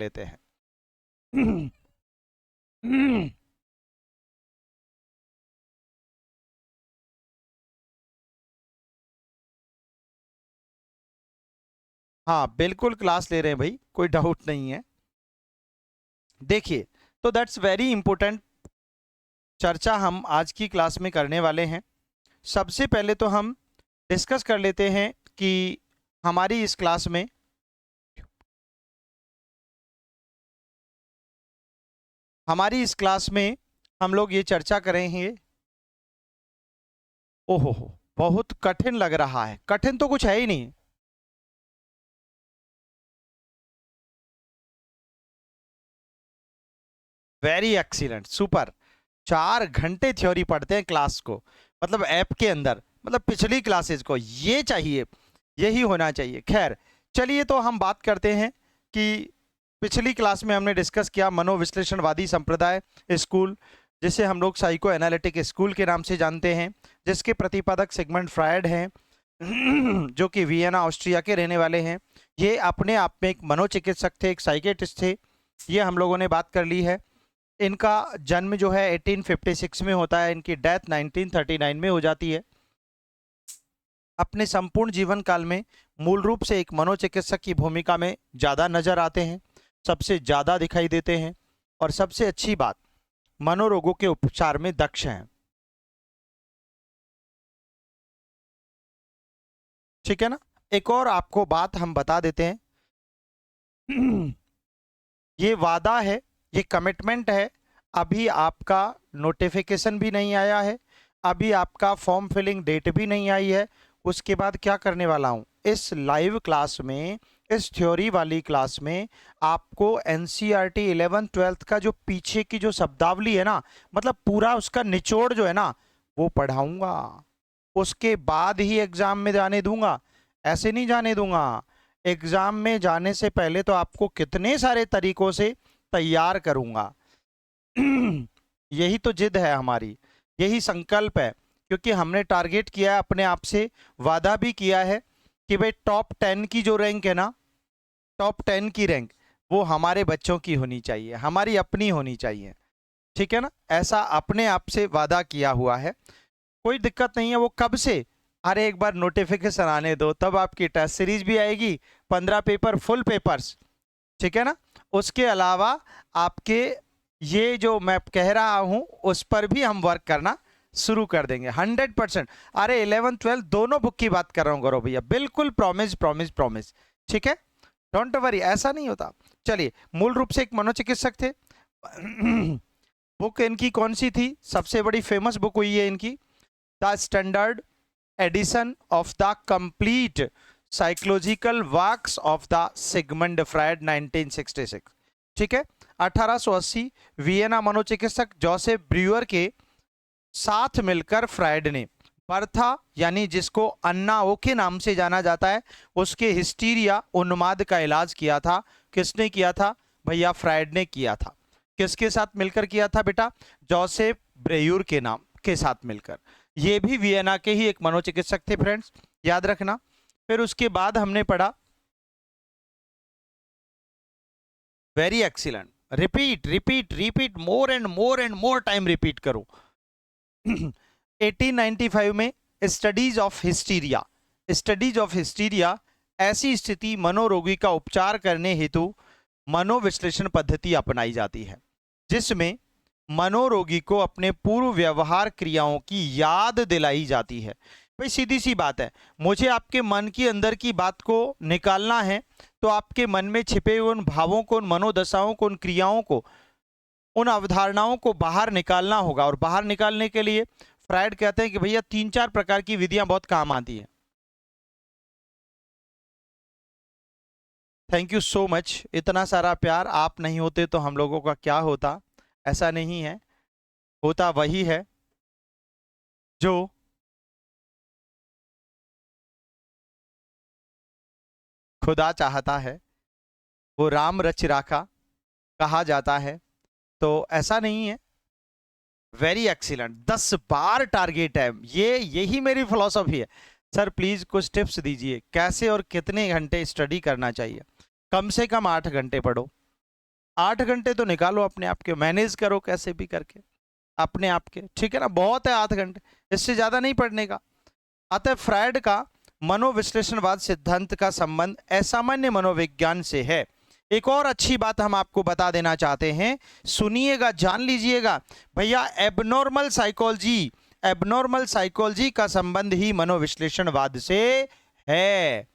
लेते हैं। हाँ बिल्कुल क्लास ले रहे हैं भाई, कोई डाउट नहीं है। देखिए, तो दैट्स वेरी इंपॉर्टेंट चर्चा हम आज की क्लास में करने वाले हैं। सबसे पहले तो हम डिस्कस कर लेते हैं कि हमारी इस क्लास में हम लोग ये चर्चा करेंगे। ओहो हो, बहुत कठिन लग रहा है। कठिन तो कुछ है ही नहीं। Very excellent, super. 4 घंटे थ्योरी पढ़ते हैं क्लास को, मतलब ऐप के अंदर, मतलब पिछली क्लासेस को। ये चाहिए, यही होना चाहिए। खैर चलिए, तो हम बात करते हैं कि पिछली क्लास में हमने डिस्कस किया मनोविश्लेषणवादी संप्रदाय स्कूल, जिसे हम लोग साइको एनालिटिक स्कूल के नाम से जानते हैं, जिसके प्रतिपादक सिगमंड फ्रायड हैं, जो कि वियना ऑस्ट्रिया के रहने वाले हैं। ये अपने आप में एक मनोचिकित्सक थे, एक साइकेट्रिस्ट थे। ये हम लोगों ने बात कर ली है। इनका जन्म जो है 1856 में होता है, इनकी डेथ 1939 में हो जाती है। अपने संपूर्ण जीवन काल में मूल रूप से एक मनोचिकित्सक की भूमिका में ज़्यादा नजर आते हैं, सबसे ज़्यादा दिखाई देते हैं, और सबसे अच्छी बात, मनोरोगों के उपचार में दक्ष हैं। ठीक है ना। एक और आपको बात हम बता देते हैं, ये वादा है, ये कमिटमेंट है। अभी आपका नोटिफिकेशन भी नहीं आया है, अभी आपका फॉर्म फिलिंग डेट भी नहीं आई है। उसके बाद क्या करने वाला हूं, इस लाइव क्लास में, इस थ्योरी वाली क्लास में आपको एनसीईआरटी 11th-12th का जो पीछे की जो शब्दावली है ना, मतलब पूरा उसका निचोड़ जो है ना, वो पढ़ाऊंगा। उसके बाद ही एग्जाम में जाने दूंगा, ऐसे नहीं जाने दूंगा। एग्जाम में जाने से पहले तो आपको कितने सारे तरीकों से तैयार करूंगा। यही तो जिद है हमारी, यही संकल्प है, क्योंकि हमने टारगेट किया है अपने आप से, वादा भी किया है कि भाई टॉप 10 की जो रैंक है ना, टॉप 10 की रैंक वो हमारे बच्चों की होनी चाहिए, हमारी अपनी होनी चाहिए। ठीक है ना, ऐसा अपने आप से वादा किया हुआ है। कोई दिक्कत नहीं है। वो कब से, अरे एक बार नोटिफिकेशन आने दो, तब आपकी टेस्ट सीरीज भी आएगी, 15 पेपर फुल पेपर्स। ठीक है ना। उसके अलावा आपके ये जो मैं कह रहा हूं, उस पर भी हम वर्क करना शुरू कर देंगे 100%। अरे 11th-12th दोनों बुक की बात कर रहा हूं गौरव भैया, बिल्कुल प्रॉमिस प्रॉमिस प्रॉमिस। ठीक है, डोंट वरी, ऐसा नहीं होता। चलिए, मूल रूप से एक मनोचिकित्सक थे। बुक इनकी कौन सी थी, सबसे बड़ी फेमस बुक हुई है इनकी, the standard edition of the complete psychological works of the Sigmund Freud 1966। ठीक है, 1880 वियना मनोचिकित्सक जोसेफ ब्रूअर के साथ मिलकर फ्रायड ने बर्था, यानी जिसको अन्नाओ के नाम से जाना जाता है, उसके हिस्टीरिया उन्माद का इलाज किया था। किसने किया था भैया? फ्रायड ने किया था। किसके साथ मिलकर किया था बेटा? जोसेफ ब्रेयूर के नाम के साथ मिलकर। ये भी वियना के ही एक मनोचिकित्सक थे फ्रेंड्स, याद रखना। फिर उसके बाद हमने पढ़ा, very excellent, repeat repeat repeat, more and more time repeat करो। 1895 में studies of hysteria, studies of hysteria, ऐसी स्थिति मनोरोगी का उपचार करने हेतु मनोविश्लेषण पद्धति अपनाई जाती है, जिसमें मनोरोगी को अपने पूर्व व्यवहार क्रियाओं की याद दिलाई जाती है। भाई सीधी सी बात है, मुझे आपके मन के अंदर की बात को निकालना है, तो आपके मन में छिपे हुए उन भावों को, उन मनोदशाओं को, उन क्रियाओं को, उन अवधारणाओं को बाहर निकालना होगा। और बाहर निकालने के लिए फ्रायड कहते हैं कि भैया 3-4 प्रकार की विधियां बहुत काम आती हैं। थैंक यू सो मच, इतना सारा प्यार। आप नहीं होते तो हम लोगों का क्या होता? ऐसा नहीं है, होता वही है जो खुदा चाहता है, वो राम रच राखा कहा जाता है। तो ऐसा नहीं है। वेरी एक्सीलेंट, 10 बार टारगेट है ये, यही मेरी फिलॉसफी है। सर प्लीज कुछ टिप्स दीजिए, कैसे और कितने घंटे स्टडी करना चाहिए? कम से कम 8 घंटे पढ़ो, 8 घंटे तो निकालो अपने आप के, मैनेज करो कैसे भी करके अपने आप के, ठीक है ना, बहुत है 8 घंटे, इससे ज्यादा नहीं पढ़ने का। अतः फ्रायड का मनोविश्लेषणवाद सिद्धांत का संबंध असामान्य मनोविज्ञान से है। एक और अच्छी बात हम आपको बता देना चाहते हैं, सुनिएगा, जान लीजिएगा भैया, एबनॉर्मल साइकोलॉजी का संबंध ही मनोविश्लेषणवाद से है।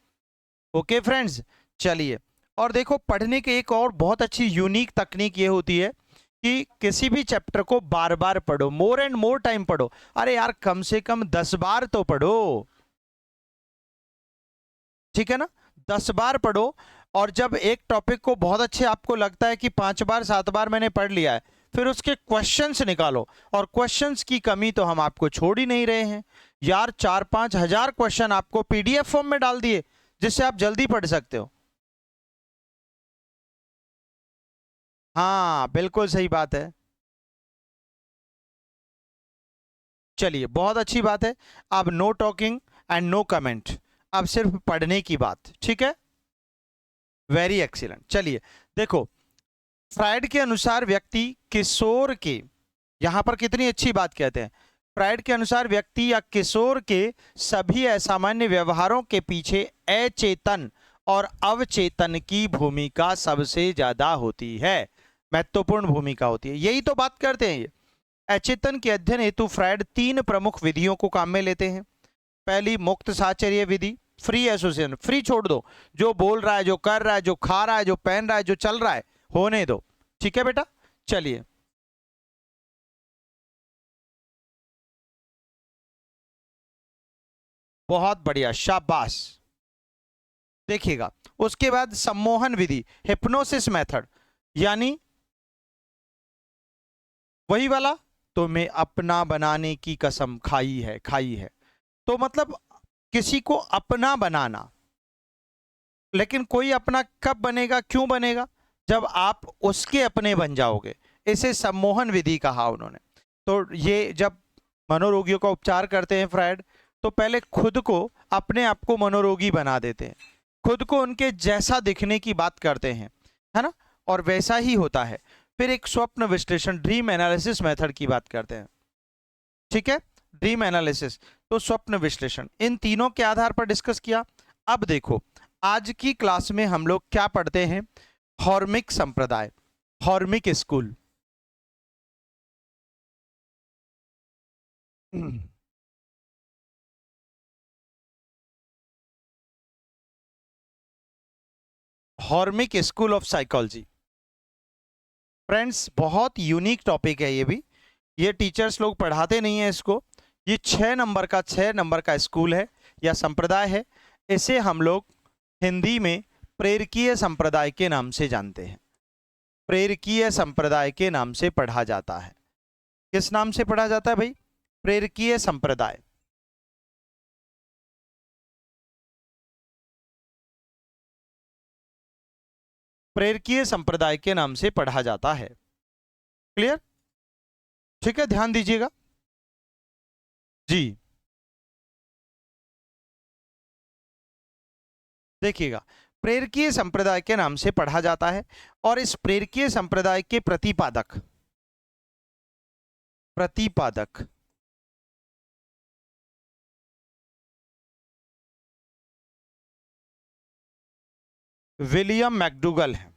ओके फ्रेंड्स, चलिए, और देखो पढ़ने की एक और बहुत अच्छी यूनिक तकनीक ये होती है कि किसी भी चैप्टर को बार बार पढ़ो, मोर एंड मोर टाइम पढ़ो। अरे यार कम से कम 10 बार तो पढ़ो, ठीक है ना, 10 बार पढ़ो। और जब एक टॉपिक को बहुत अच्छे आपको लगता है कि 5 बार 7 बार मैंने पढ़ लिया है, फिर उसके क्वेश्चंस निकालो। और क्वेश्चंस की कमी तो हम आपको छोड़ ही नहीं रहे हैं यार, 4-5 हजार क्वेश्चन आपको पीडीएफ फॉर्म में डाल दिए, जिससे आप जल्दी पढ़ सकते हो। हाँ बिल्कुल सही बात है। चलिए बहुत अच्छी बात है। अब no talking and no comment, अब सिर्फ पढ़ने की बात, ठीक है, वेरी एक्सीलेंट। चलिए देखो, फ्रायड के अनुसार व्यक्ति किशोर के, यहां पर कितनी अच्छी बात कहते हैं, फ्रायड के अनुसार व्यक्ति या किशोर के सभी असामान्य व्यवहारों के पीछे अचेतन और अवचेतन की भूमिका सबसे ज्यादा होती है, महत्वपूर्ण भूमिका होती है। यही तो बात करते हैं ये। अचेतन के अध्ययन हेतु फ्रायड 3 प्रमुख विधियों को काम में लेते हैं। पहली मुक्त साहचर्य विधि, फ्री एसोसिएशन, फ्री छोड़ दो, जो बोल रहा है, जो कर रहा है, जो खा रहा है, जो पहन रहा है, जो चल रहा है, होने दो, ठीक है बेटा। चलिए बहुत बढ़िया, शाबाश। देखिएगा, उसके बाद सम्मोहन विधि, हिप्नोसिस मेथड, यानी वही वाला, तो मैं अपना बनाने की कसम खाई है, खाई है, तो मतलब किसी को अपना बनाना। लेकिन कोई अपना कब बनेगा, क्यों बनेगा, जब आप उसके अपने बन जाओगे, इसे सम्मोहन विधि कहा उन्होंने। तो ये जब मनोरोगियों का उपचार करते हैं फ्रायड, तो पहले खुद को, अपने आप को मनोरोगी बना देते हैं, खुद को उनके जैसा दिखने की बात करते हैं, है ना, और वैसा ही होता है। फिर एक स्वप्न विश्लेषण, ड्रीम एनालिसिस मेथड की बात करते हैं, ठीक है, ड्रीम एनालिसिस, तो स्वप्न विश्लेषण, इन तीनों के आधार पर डिस्कस किया। अब देखो आज की क्लास में हम लोग क्या पढ़ते हैं, हॉर्मिक संप्रदाय, hormic school. Hormic school of psychology. Friends बहुत यूनिक टॉपिक है ये भी, ये टीचर्स लोग पढ़ाते नहीं है इसको। ये 6 नंबर का स्कूल है या संप्रदाय है। इसे हम लोग हिंदी में प्रेरकीय संप्रदाय के नाम से जानते हैं, प्रेरकीय संप्रदाय के नाम से पढ़ा जाता है। किस नाम से पढ़ा जाता है भाई, प्रेरकीय संप्रदाय। प्रेरकीय संप्रदाय के नाम से पढ़ा जाता है, क्लियर, ठीक है, ध्यान दीजिएगा जी। देखिएगा, प्रेरकीय संप्रदाय के नाम से पढ़ा जाता है, और इस प्रेरकीय संप्रदाय के प्रतिपादक, प्रतिपादक विलियम मैकडूगल है।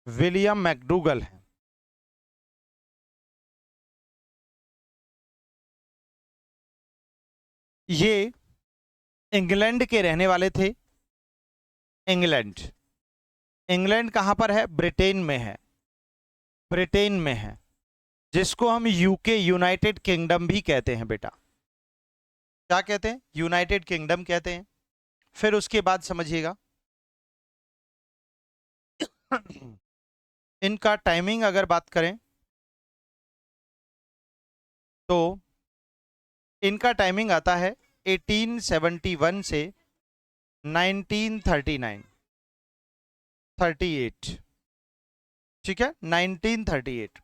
विलियम मैकडूगल है। ये इंग्लैंड के रहने वाले थे। इंग्लैंड, इंग्लैंड कहां पर है, ब्रिटेन में है, ब्रिटेन में है, जिसको हम यूके, यूनाइटेड किंगडम भी कहते हैं बेटा। क्या कहते हैं, यूनाइटेड किंगडम कहते हैं। फिर उसके बाद समझिएगा इनका टाइमिंग अगर बात करें तो इनका टाइमिंग आता है 1871 से 1939, 38, ठीक है, 1938।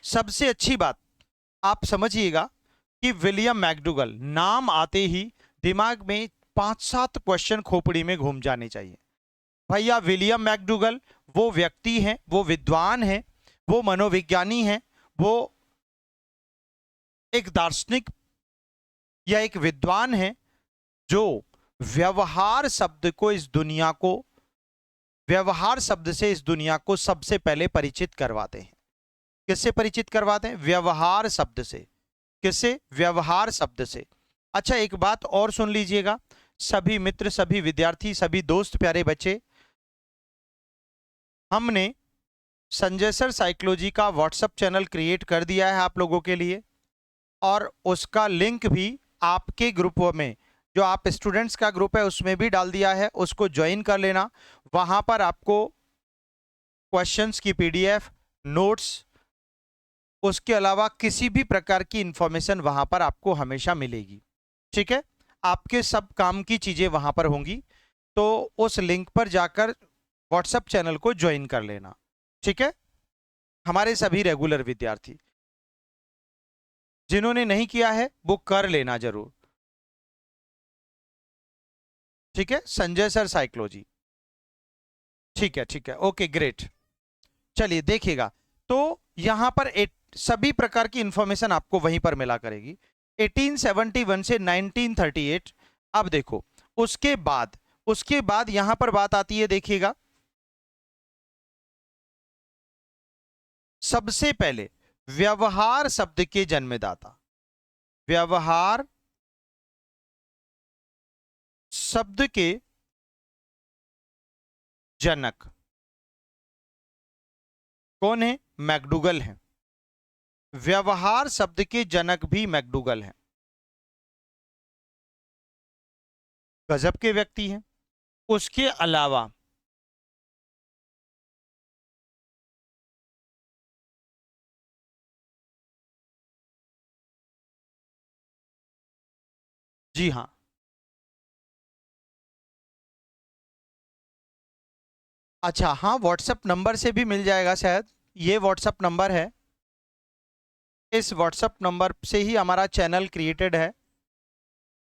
सबसे अच्छी बात आप समझिएगा कि विलियम मैकडूगल नाम आते ही दिमाग में 5-7 क्वेश्चन खोपड़ी में घूम जाने चाहिए। भैया विलियम मैकडूगल वो व्यक्ति हैं, वो विद्वान हैं, वो मनोविज्ञानी हैं, वो एक दार्शनिक या एक विद्वान है जो व्यवहार शब्द को इस दुनिया को, व्यवहार शब्द से इस दुनिया को सबसे पहले परिचित करवाते हैं। किससे परिचित करवाते हैं? व्यवहार शब्द से। किससे? व्यवहार शब्द से। अच्छा एक बात और सुन लीजिएगा, सभी मित्र, सभी विद्यार्थी, सभी दोस्त, प्यारे बच्चे, हमने संजय सर साइकोलॉजी का व्हाट्सएप चैनल क्रिएट कर दिया है आप लोगों के लिए, और उसका लिंक भी आपके ग्रुप में, जो आप स्टूडेंट्स का ग्रुप है उसमें भी डाल दिया है, उसको ज्वाइन कर लेना। वहां पर आपको क्वेश्चंस की पीडीएफ, नोट्स, उसके अलावा किसी भी प्रकार की इंफॉर्मेशन वहां पर आपको हमेशा मिलेगी। ठीक है, आपके सब काम की चीजें वहां पर होंगी, तो उस लिंक पर जाकर व्हाट्सएप चैनल को ज्वाइन कर लेना। ठीक है, हमारे सभी रेगुलर विद्यार्थी, जिन्होंने नहीं किया है वो कर लेना जरूर। ठीक है, संजय सर साइकोलॉजी। ठीक है, ठीक है, ओके ग्रेट। चलिए देखिएगा, तो यहां पर सभी प्रकार की इंफॉर्मेशन आपको वहीं पर मिला करेगी। 1871 से 1938। अब देखो उसके बाद यहां पर बात आती है, देखिएगा सबसे पहले व्यवहार शब्द के जन्मदाता, व्यवहार शब्द के जनक कौन है? मैकडूगल है। व्यवहार शब्द के जनक भी मैकडूगल हैं। गजब के व्यक्ति हैं। उसके अलावा जी हां, अच्छा हाँ, व्हाट्सएप नंबर से भी मिल जाएगा शायद। ये व्हाट्सएप नंबर है, इस व्हाट्सएप नंबर से ही हमारा चैनल क्रिएटेड है,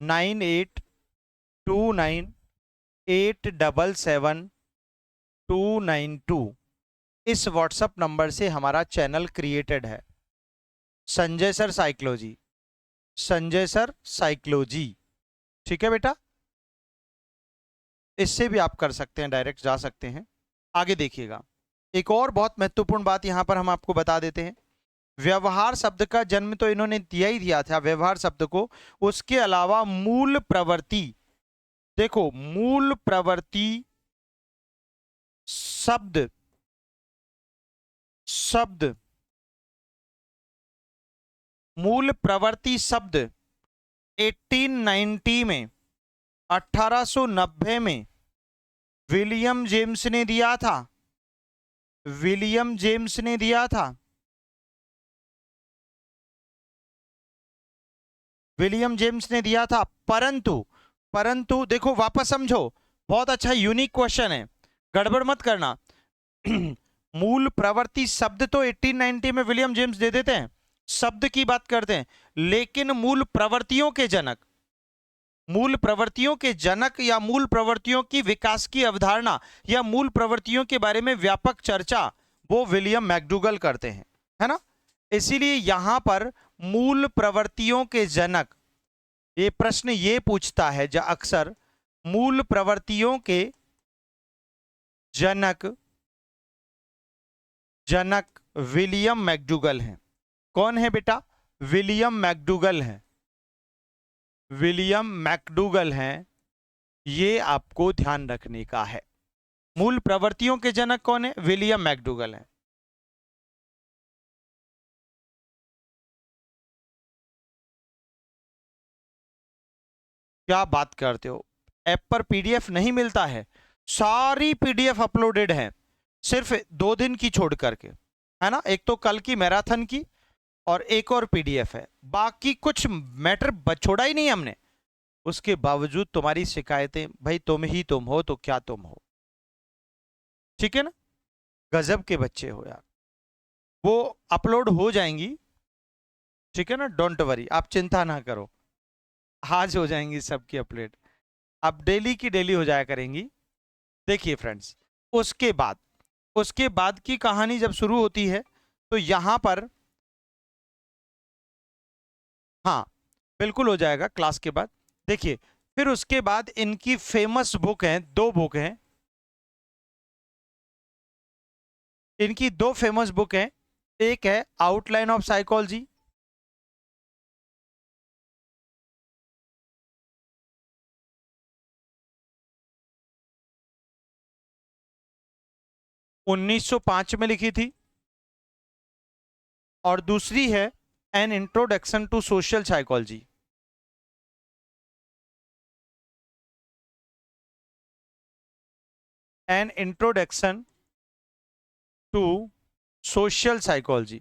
9829877292। इस व्हाट्सएप नंबर से हमारा चैनल क्रिएटेड है, Sanjay sir psychology, Sanjay sir psychology. ठीक है बेटा, इससे भी आप कर सकते हैं, डायरेक्ट जा सकते हैं। आगे देखिएगा, एक और बहुत महत्वपूर्ण बात यहां पर हम आपको बता देते हैं। व्यवहार शब्द का जन्म तो इन्होंने दिया ही दिया था, व्यवहार शब्द को। उसके अलावा मूल प्रवृत्ति, देखो मूल प्रवृत्ति शब्द, शब्द मूल प्रवृत्ति शब्द 1890 में, 1890 में विलियम जेम्स ने दिया था, विलियम जेम्स ने दिया था, विलियम जेम्स ने दिया था। परंतु परंतु देखो वापस समझो, बहुत अच्छा यूनिक क्वेश्चन है, गड़बड़ मत करना। मूल प्रवृत्ति शब्द तो 1890 में विलियम जेम्स दे देते हैं, शब्द की बात करते हैं, लेकिन मूल प्रवृत्तियों के जनक, मूल प्रवृत्तियों के जनक या मूल प्रवृत्तियों की विकास की अवधारणा या मूल प्रवृत्तियों के बारे में व्यापक चर्चा वो विलियम मैकडूगल करते हैं, है ना। इसीलिए यहां पर मूल प्रवृत्तियों के जनक, ये प्रश्न ये पूछता है जो अक्सर, मूल प्रवृत्तियों के जनक, जनक विलियम मैकडूगल हैं। कौन है बेटा? विलियम मैकडूगल हैं, विलियम मैकडूगल हैं, ये आपको ध्यान रखने का है। मूल प्रवृत्तियों के जनक कौन है? विलियम मैकडूगल हैं। क्या बात करते हो, ऐप पर पीडीएफ नहीं मिलता है? सारी पीडीएफ अपलोडेड है, सिर्फ 2 दिन की छोड़ करके, है ना। एक तो कल की मैराथन की और एक और पीडीएफ है, बाकी कुछ मैटर छोड़ा ही नहीं हमने। उसके बावजूद तुम्हारी शिकायतें, भाई तुम ही तुम हो तो क्या तुम हो, ठीक है ना। गजब के बच्चे हो यार। वो अपलोड हो जाएंगी, ठीक है ना, डोंट वरी, आप चिंता ना करो, आज हो जाएंगी सबकी अपलोड। अब डेली की डेली हो जाया करेंगी। देखिए फ्रेंड्स, उसके बाद उसके बाद की कहानी जब शुरू होती है तो यहां पर, हाँ बिल्कुल हो जाएगा क्लास के बाद। देखिए, फिर उसके बाद इनकी फेमस बुक है, दो बुक हैं इनकी, दो फेमस बुक हैं। एक है आउटलाइन ऑफ साइकोलॉजी, 1905 में लिखी थी, और दूसरी है an introduction to social psychology. An introduction to social psychology.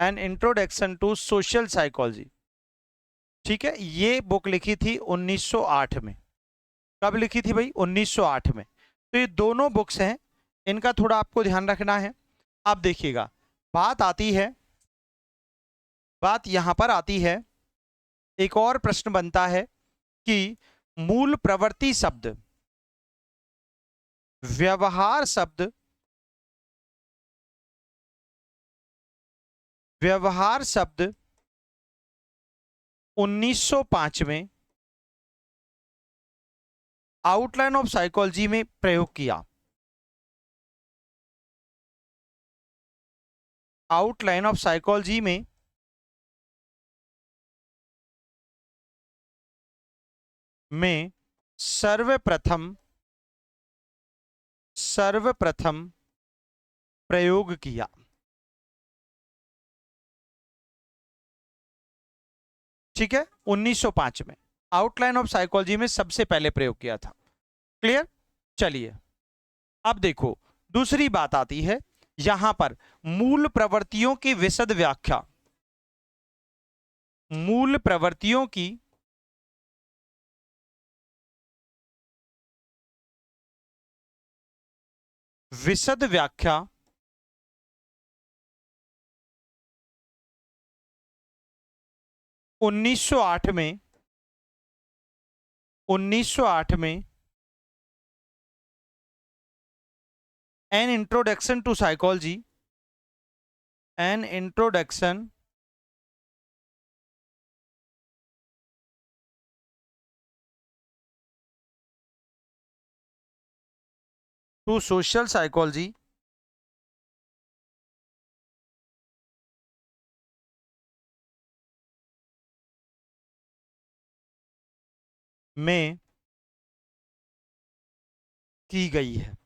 An introduction to social psychology. ठीक है, ये बुक लिखी थी 1908 में। कब लिखी थी भाई? 1908 में। तो ये दोनों बुक्स हैं, इनका थोड़ा आपको ध्यान रखना है। अब देखिएगा, बात आती है, बात यहां पर आती है, एक और प्रश्न बनता है कि मूल प्रवृत्ति शब्द, व्यवहार शब्द, व्यवहार शब्द 1905 में आउटलाइन ऑफ साइकोलॉजी में प्रयोग किया। आउटलाइन ऑफ साइकोलॉजी में सर्वप्रथम सर्वप्रथम प्रयोग किया। ठीक है, 1905 में आउटलाइन ऑफ साइकोलॉजी में सबसे पहले प्रयोग किया था। क्लियर? चलिए, अब देखो, दूसरी बात आती है यहां पर, मूल प्रवृत्तियों की विशद व्याख्या। मूल प्रवृत्तियों की विशद व्याख्या 1908 में, 1908 में an introduction to psychology, an introduction to social psychology में की गई है।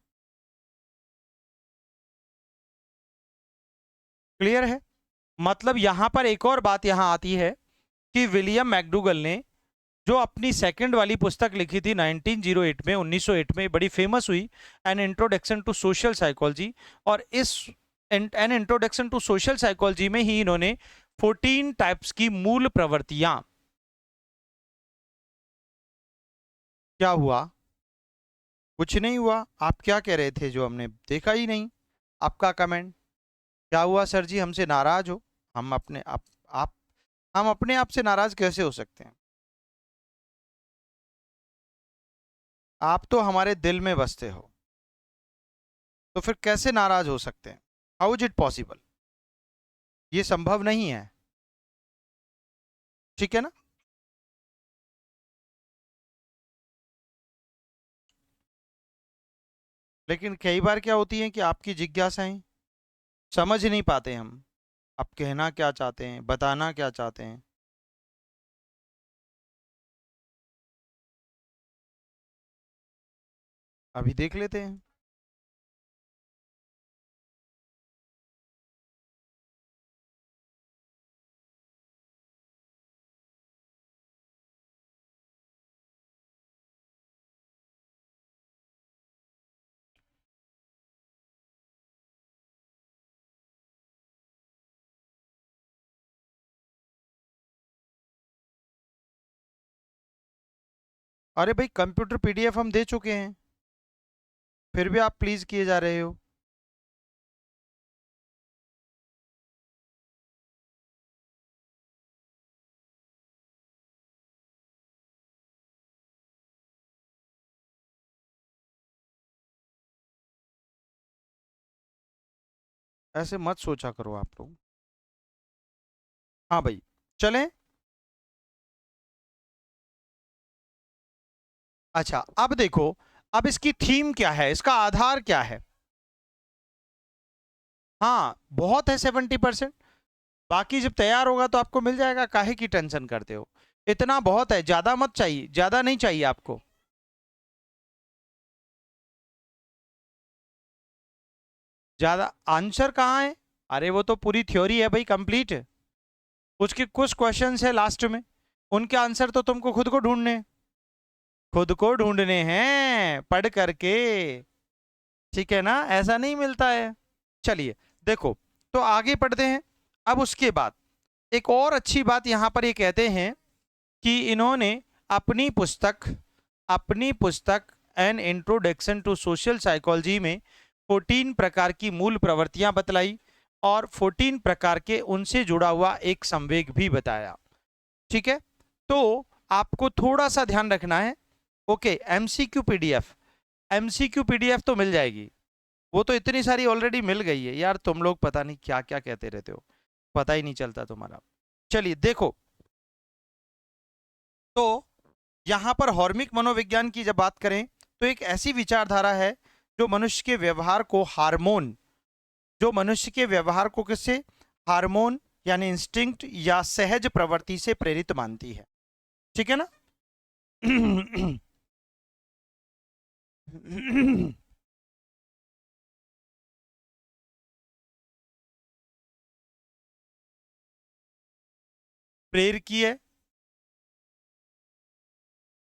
क्लियर है? मतलब यहां पर एक और बात यहां आती है कि विलियम मैकडूगल ने जो अपनी सेकंड वाली पुस्तक लिखी थी 1908 में, 1908 में, बड़ी फेमस हुई, an introduction to social psychology, और इस an introduction to social psychology में ही इन्होंने 14 टाइप्स की मूल प्रवृत्तियां, क्या हुआ? कुछ नहीं हुआ। आप क्या कह रहे थे जो हमने देखा ही नहीं? आपका कमेंट क्या हुआ? सर जी हमसे नाराज हो? हम अपने आप हम अपने आप से नाराज कैसे हो सकते हैं? आप तो हमारे दिल में बसते हो, तो फिर कैसे नाराज हो सकते हैं? How is it possible? ये संभव नहीं है। ठीक है ना? लेकिन कई बार क्या होती है कि आपकी जिज्ञासाएं समझ नहीं पाते हम, आप कहना क्या चाहते हैं, बताना क्या चाहते हैं। अभी देख लेते हैं। अरे भाई, कंप्यूटर पीडीएफ हम दे चुके हैं, फिर भी आप प्लीज किए जा रहे हो। ऐसे मत सोचा करो आप लोग। हाँ भाई, चलें। अच्छा, अब देखो, अब इसकी थीम क्या है, इसका आधार क्या है। हाँ बहुत है 70%। बाकी जब तैयार होगा तो आपको मिल जाएगा, काहे की टेंशन करते हो। इतना बहुत है, ज्यादा मत चाहिए, ज्यादा नहीं चाहिए आपको। ज्यादा आंसर कहाँ है। अरे वो तो पूरी थ्योरी है भाई, कंप्लीट है। उसके कुछ क्वेश्चंस है लास्ट में, उनके आंसर तो तुमको खुद को ढूंढने हैं। खुद को ढूंढने हैं पढ़ करके। ठीक है ना, ऐसा नहीं मिलता है। चलिए देखो, तो आगे पढ़ते हैं। अब उसके बाद एक और अच्छी बात यहां पर ये कहते हैं कि इन्होंने अपनी पुस्तक अपनी पुस्तक an introduction to social psychology में 14 प्रकार की मूल प्रवृत्तियां बतलाई और 14 प्रकार के उनसे जुड़ा हुआ एक संवेग भी बताया। ठीक है, तो आपको थोड़ा सा ध्यान रखना है। Okay, MCQ PDF, MCQ PDF तो मिल जाएगी। वो तो इतनी सारी ऑलरेडी मिल गई है यार, तुम लोग पता नहीं क्या क्या कहते रहते हो, पता ही नहीं चलता तुम्हारा। चलिए देखो, तो यहां पर हॉर्मिक मनोविज्ञान की जब बात करें तो एक ऐसी विचारधारा है जो मनुष्य के व्यवहार को हार्मोन जो मनुष्य के व्यवहार को किससे, हार्मोन यानी इंस्टिंक्ट या सहज प्रवृत्ति से प्रेरित मानती है। ठीक है ना। प्रेरकीय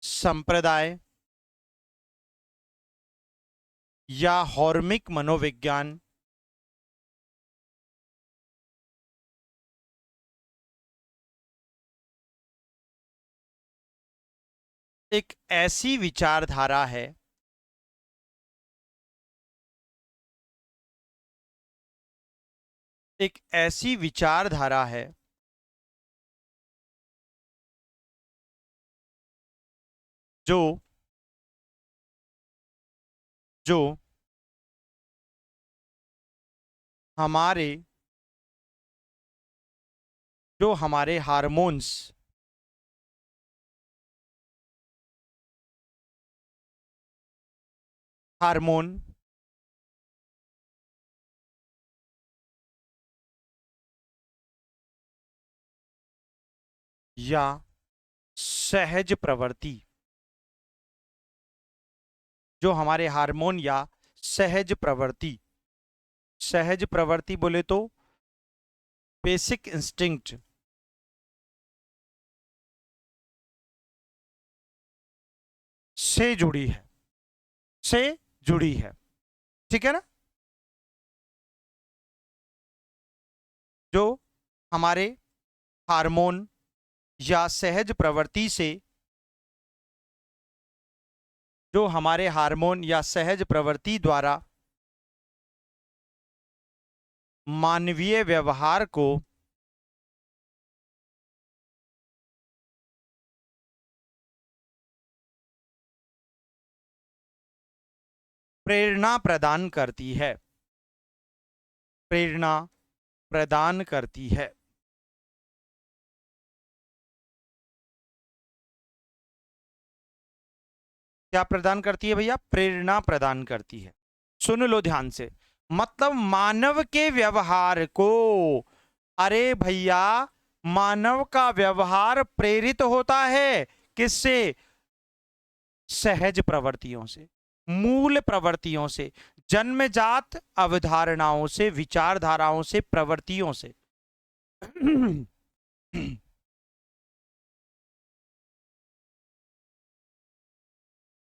संप्रदाय या हॉर्मिक मनोविज्ञान एक ऐसी विचारधारा है एक ऐसी विचारधारा है जो जो हमारे हमारे हार्मोन्स हार्मोन या सहज प्रवृत्ति जो हमारे हार्मोन या सहज प्रवृत्ति बोले तो बेसिक इंस्टिंक्ट से जुड़ी है से जुड़ी है। ठीक है ना, जो हमारे हार्मोन या सहज प्रवृत्ति से जो हमारे हार्मोन या सहज प्रवृत्ति द्वारा मानवीय व्यवहार को प्रेरणा प्रदान करती है, प्रेरणा प्रदान करती है। क्या प्रदान करती है भैया, प्रेरणा प्रदान करती है। सुन लो ध्यान से, मतलब मानव के व्यवहार को, अरे भैया मानव का व्यवहार प्रेरित होता है किससे, सहज प्रवृत्तियों से, मूल प्रवृत्तियों से, जन्मजात अवधारणाओं से, विचारधाराओं से, प्रवृत्तियों से।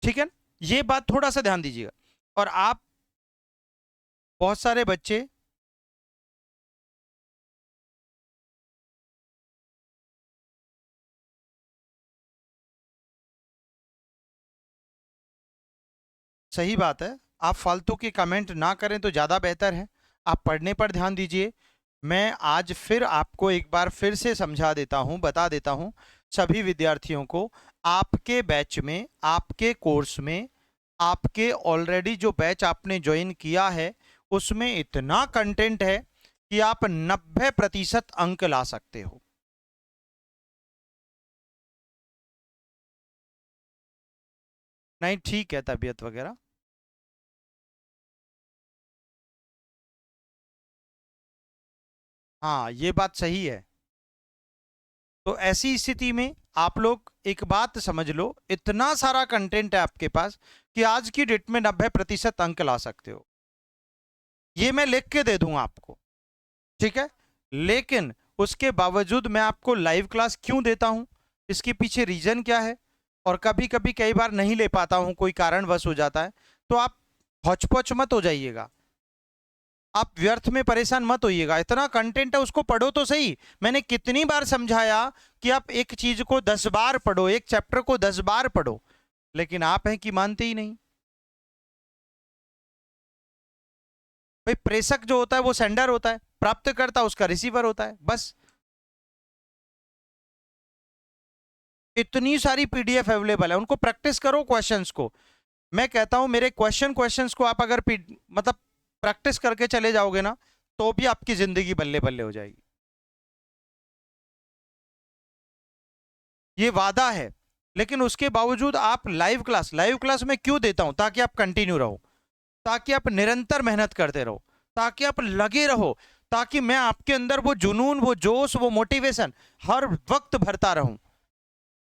ठीक है, ये बात थोड़ा सा ध्यान दीजिएगा। और आप बहुत सारे बच्चे सही बात है, आप फालतू के कमेंट ना करें तो ज़्यादा बेहतर है। आप पढ़ने पर ध्यान दीजिए। मैं आज फिर आपको एक बार फिर से समझा देता हूं, बता देता हूं सभी विद्यार्थियों को। आपके बैच में, आपके कोर्स में, आपके ऑलरेडी जो बैच आपने ज्वाइन किया है उसमें इतना कंटेंट है कि आप 90% अंक ला सकते हो। नहीं ठीक है, तबीयत वगैरह। हाँ ये बात सही है। तो ऐसी स्थिति में आप लोग एक बात समझ लो, इतना सारा कंटेंट है आपके पास कि आज की डेट में 90% अंक ला सकते हो। ये मैं लिख के दे दूंगा आपको, ठीक है। लेकिन उसके बावजूद मैं आपको लाइव क्लास क्यों देता हूं, इसके पीछे रीजन क्या है, और कभी कभी कई बार नहीं ले पाता हूं, कोई कारणवश हो जाता है, तो आप हौच मत हो जाइएगा, आप व्यर्थ में परेशान मत होइएगा। इतना कंटेंट है उसको पढ़ो तो सही। मैंने कितनी बार समझाया कि आप एक चीज को 10 बार पढ़ो, एक चैप्टर को 10 बार पढ़ो, लेकिन आप हैं कि मानते ही नहीं। भाई प्रेषक जो होता है वो सेंडर होता है, प्राप्तकर्ता उसका रिसीवर होता है, बस। इतनी सारी पीडीएफ अवेलेबल है, उनको प्रैक्टिस करो क्वेश्चंस को। मैं कहता हूं मेरे क्वेश्चंस को आप अगर मतलब प्रैक्टिस करके चले जाओगे ना, तो भी आपकी जिंदगी बल्ले बल्ले हो जाएगी। ये वादा है। लेकिन उसके बावजूद आप लाइव क्लास में क्यों देता हूं, ताकि आप कंटिन्यू रहो, ताकि आप निरंतर मेहनत करते रहो, ताकि आप लगे रहो, ताकि मैं आपके अंदर वो जुनून, वो जोश, वो मोटिवेशन हर वक्त भरता रहूं।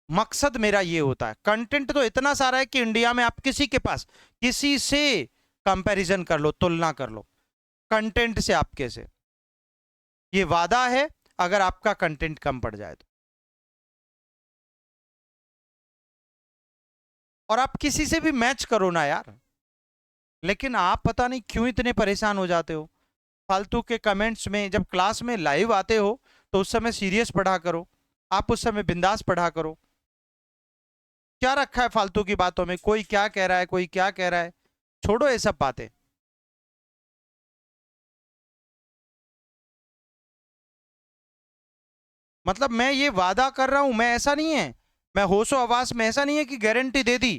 मकसद मेरा ये होता है। कंटेंट तो इतना सारा है कि इंडिया में आप किसी के पास, किसी से कंपैरिजन कर लो, तुलना कर लो, कंटेंट से आपके से। ये वादा है, अगर आपका कंटेंट कम पड़ जाए तो। और आप किसी से भी मैच करो ना यार, लेकिन आप पता नहीं क्यों इतने परेशान हो जाते हो फालतू के कमेंट्स में। जब क्लास में लाइव आते हो तो उस समय सीरियस पढ़ा करो, आप उस समय बिंदास पढ़ा करो। क्या रखा है फालतू की बातों में, कोई क्या कह रहा है, कोई क्या कह रहा है, छोड़ो ये सब बातें। मतलब मैं ये वादा कर रहा हूं, मैं ऐसा नहीं है, मैं होशो हवास में ऐसा नहीं है कि गारंटी दे दी,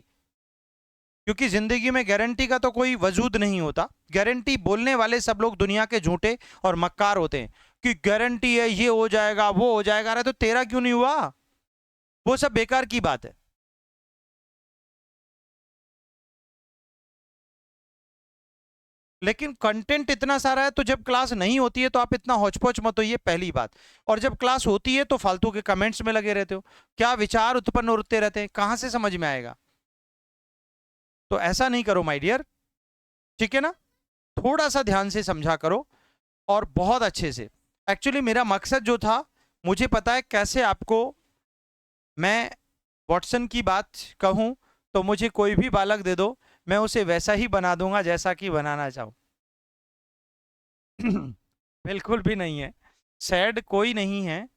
क्योंकि जिंदगी में गारंटी का तो कोई वजूद नहीं होता। गारंटी बोलने वाले सब लोग दुनिया के झूठे और मक्कार होते हैं कि गारंटी है, ये हो जाएगा, वो हो जाएगा। अरे तो तेरा क्यों नहीं हुआ, वो सब बेकार की बात है। लेकिन कंटेंट इतना सारा है, तो जब क्लास नहीं होती है तो आप इतना हौच-पौच मत होइए, पहली बात। और जब क्लास होती है तो फालतू के कमेंट्स में लगे रहते हो, क्या विचार उत्पन्न होते रहते हैं, कहां से समझ में आएगा। तो ऐसा नहीं करो माय डियर, ठीक है ना। थोड़ा सा ध्यान से समझा करो, और बहुत अच्छे से। एक्चुअली मेरा मकसद जो था, मुझे पता है कैसे आपको मैं वॉटसन की बात कहूं, तो मुझे कोई भी बालक दे दो, मैं उसे वैसा ही बना दूंगा जैसा कि बनाना चाहूं। बिल्कुल भी नहीं है, सैड कोई नहीं है,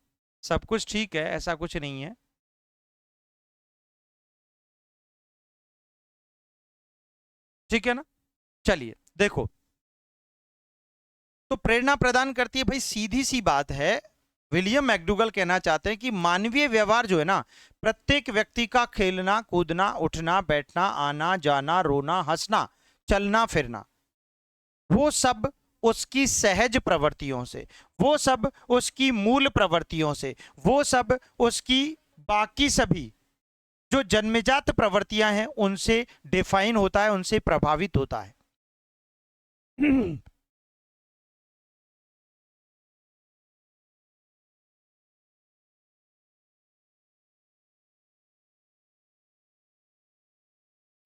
सब कुछ ठीक है, ऐसा कुछ नहीं है। ठीक है ना। चलिए देखो, तो प्रेरणा प्रदान करती है भाई, सीधी सी बात है। विलियम मैकडूगल कहना चाहते हैं कि मानवीय व्यवहार जो है ना, प्रत्येक व्यक्ति का खेलना कूदना उठना बैठना आना जाना रोना हंसना चलना फिरना, वो सब उसकी सहज प्रवृत्तियों से, वो सब उसकी मूल प्रवृत्तियों से, वो सब उसकी बाकी सभी जो जन्मजात प्रवृत्तियां हैं उनसे डिफाइन होता है, उनसे प्रभावित होता है।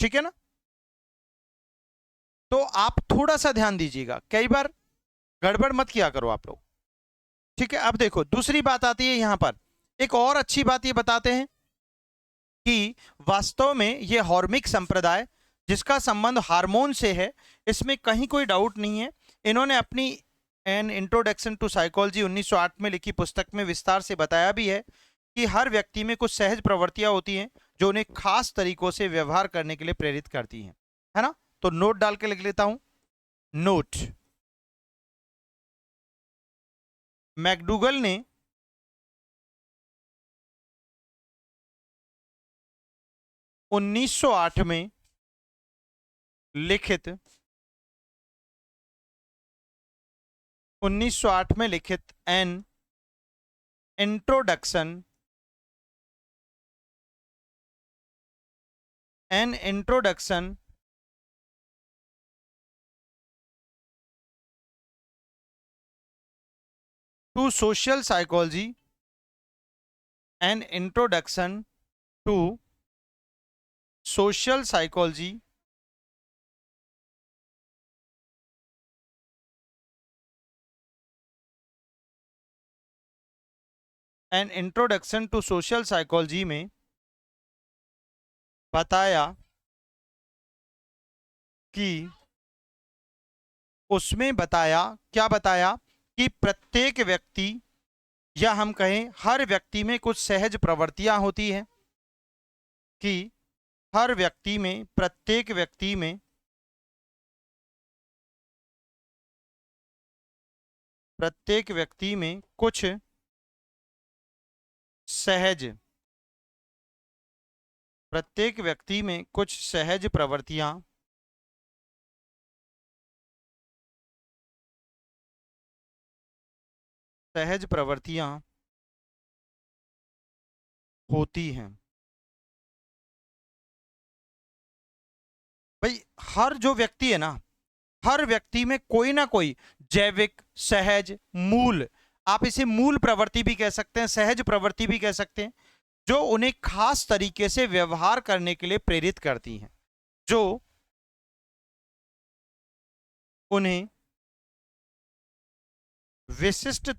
ठीक है ना। तो आप थोड़ा सा ध्यान दीजिएगा, कई बार गड़बड़ मत किया करो आप लोग। ठीक है, अब देखो दूसरी बात आती है यहां पर। एक और अच्छी बात ये बताते हैं कि वास्तव में ये हॉर्मिक संप्रदाय, जिसका संबंध हार्मोन से है, इसमें कहीं कोई डाउट नहीं है। इन्होंने अपनी एन इंट्रोडक्शन टू साइकोलॉजी 1908 में लिखी पुस्तक में विस्तार से बताया भी है कि हर व्यक्ति में कुछ सहज प्रवृत्तियां होती हैं जो उन्हें खास तरीकों से व्यवहार करने के लिए प्रेरित करती हैं, है ना। तो नोट डाल के लिख लेता हूं, नोट। मैकडूगल ने 1908 में लिखित 1908 में लिखित an introduction to social psychology, an introduction to social psychology an introduction to social psychology में बताया कि उसमें बताया, क्या बताया कि प्रत्येक व्यक्ति या हम कहें हर व्यक्ति में कुछ सहज प्रवृत्तियां होती हैं, कि हर व्यक्ति में, प्रत्येक व्यक्ति में कुछ सहज, प्रत्येक व्यक्ति में कुछ सहज प्रवृत्तियां होती हैं। भाई हर जो व्यक्ति है ना, हर व्यक्ति में कोई ना कोई जैविक, सहज, मूल, आप इसे मूल प्रवृत्ति भी कह सकते हैं, सहज प्रवृत्ति भी कह सकते हैं, जो उन्हें खास तरीके से व्यवहार करने के लिए प्रेरित करती हैं, जो उन्हें विशिष्ट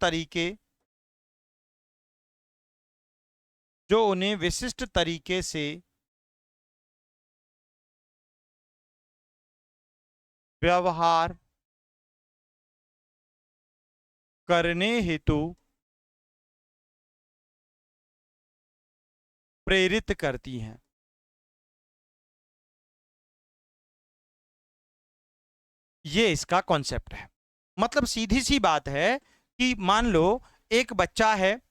तरीके से व्यवहार करने हेतु प्रेरित करती हैं। ये इसका कॉन्सेप्ट है। मतलब सीधी सी बात है कि मान लो एक बच्चा है,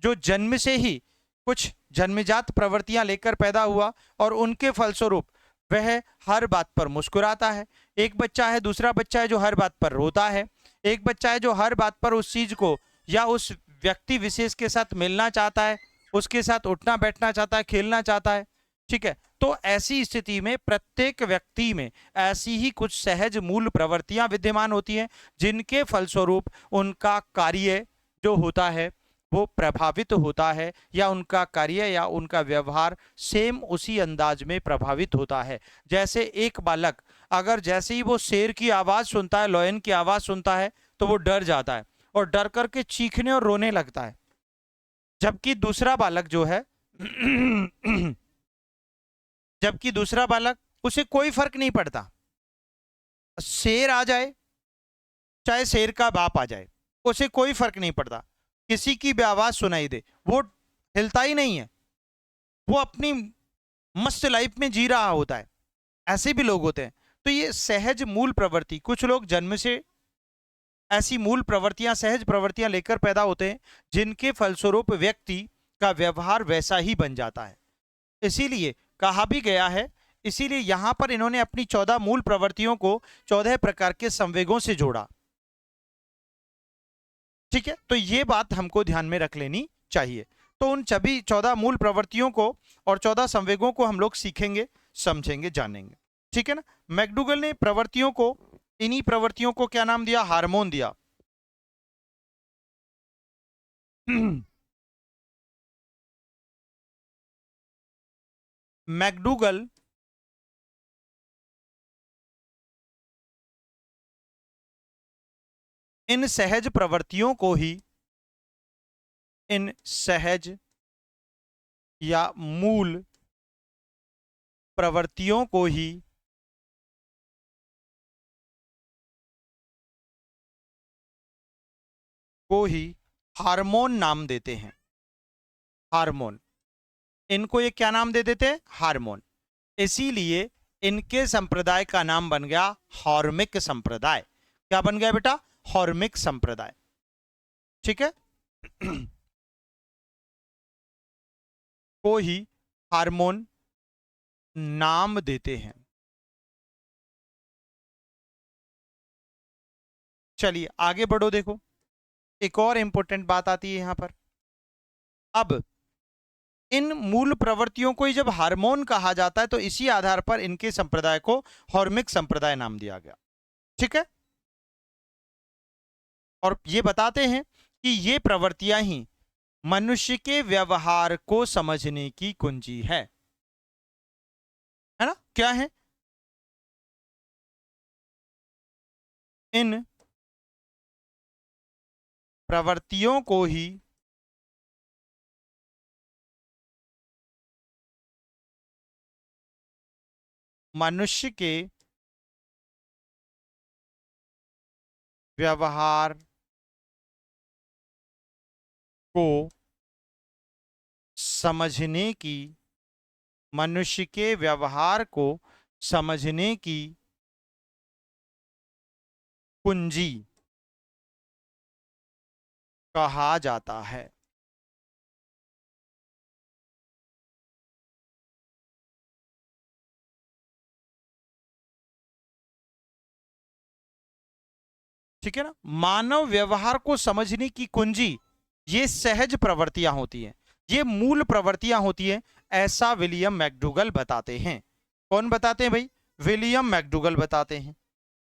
जो जन्म से ही कुछ जन्मजात प्रवृत्तियां लेकर पैदा हुआ और उनके फलस्वरूप वह हर बात पर मुस्कुराता है। एक बच्चा है, दूसरा बच्चा है जो हर बात पर रोता है। एक बच्चा है जो हर बात पर उस चीज को या उस व्यक्ति विशेष के साथ मिलना चाहता है, उसके साथ उठना बैठना चाहता है, खेलना चाहता है। ठीक है, तो ऐसी स्थिति में प्रत्येक व्यक्ति में ऐसी ही कुछ सहज मूल प्रवृत्तियां विद्यमान होती हैं, जिनके फलस्वरूप उनका कार्य जो होता है वो प्रभावित होता है, या उनका कार्य या उनका व्यवहार सेम उसी अंदाज में प्रभावित होता है। जैसे एक बालक अगर जैसे ही वो शेर की आवाज सुनता है, लॉयन की आवाज सुनता है, तो वो डर जाता है और डर करके चीखने और रोने लगता है। जबकि दूसरा बालक जो है जबकि दूसरा बालक, उसे कोई फर्क नहीं पड़ता, शेर आ जाए चाहे शेर का बाप आ जाए, उसे कोई फर्क नहीं पड़ता, किसी की भी आवाज सुनाई दे वो हिलता ही नहीं है, वो अपनी मस्त लाइफ में जी रहा होता है। ऐसे भी लोग होते हैं। तो ये सहज मूल प्रवृत्ति, कुछ लोग जन्म से ऐसी मूल प्रवृत्तियां, सहज प्रवृत्तियां लेकर पैदा होते हैं, जिनके फलस्वरूप व्यक्ति का व्यवहार वैसा ही बन जाता है। इसीलिए कहा भी गया है, इसीलिए यहां पर इन्होंने अपनी 14 मूल प्रवृत्तियों को 14 प्रकार के संवेगों से जोड़ा। ठीक है, तो ये बात हमको ध्यान में रख लेनी चाहिए। तो उन सभी 14 मूल प्रवृत्तियों को और 14 संवेगों को हम लोग सीखेंगे, समझेंगे, जानेंगे। ठीक है ना। मैकडूगल ने प्रवृत्तियों को, इन्हीं प्रवृत्तियों को क्या नाम दिया? हार्मोन दिया। मैकडूगल इन सहज प्रवृत्तियों को ही, इन सहज या मूल प्रवृत्तियों को ही हार्मोन नाम देते हैं। हार्मोन, इनको ये क्या नाम दे देते हैं? हार्मोन। इसीलिए इनके संप्रदाय का नाम बन गया हॉर्मिक संप्रदाय। क्या बन गया बेटा? हॉर्मिक संप्रदाय। ठीक है। को ही हार्मोन नाम देते हैं। चलिए आगे बढ़ो। देखो एक और इंपॉर्टेंट बात आती है यहां पर। अब इन मूल प्रवृत्तियों को ही जब हार्मोन कहा जाता है तो इसी आधार पर इनके संप्रदाय को हॉर्मिक संप्रदाय नाम दिया गया। ठीक है, और ये बताते हैं कि ये प्रवृत्तियां ही मनुष्य के व्यवहार को समझने की कुंजी है ना? क्या है? इन प्रवृत्तियों को ही मनुष्य के व्यवहार को समझने की मनुष्य के व्यवहार को समझने की कुंजी कहा जाता है। ठीक है ना? मानव व्यवहार को समझने की कुंजी ये सहज प्रवृत्तियां होती हैं, ये मूल प्रवृत्तियां होती हैं, ऐसा विलियम मैकडूगल बताते हैं। कौन बताते हैं भाई? विलियम मैकडूगल बताते हैं।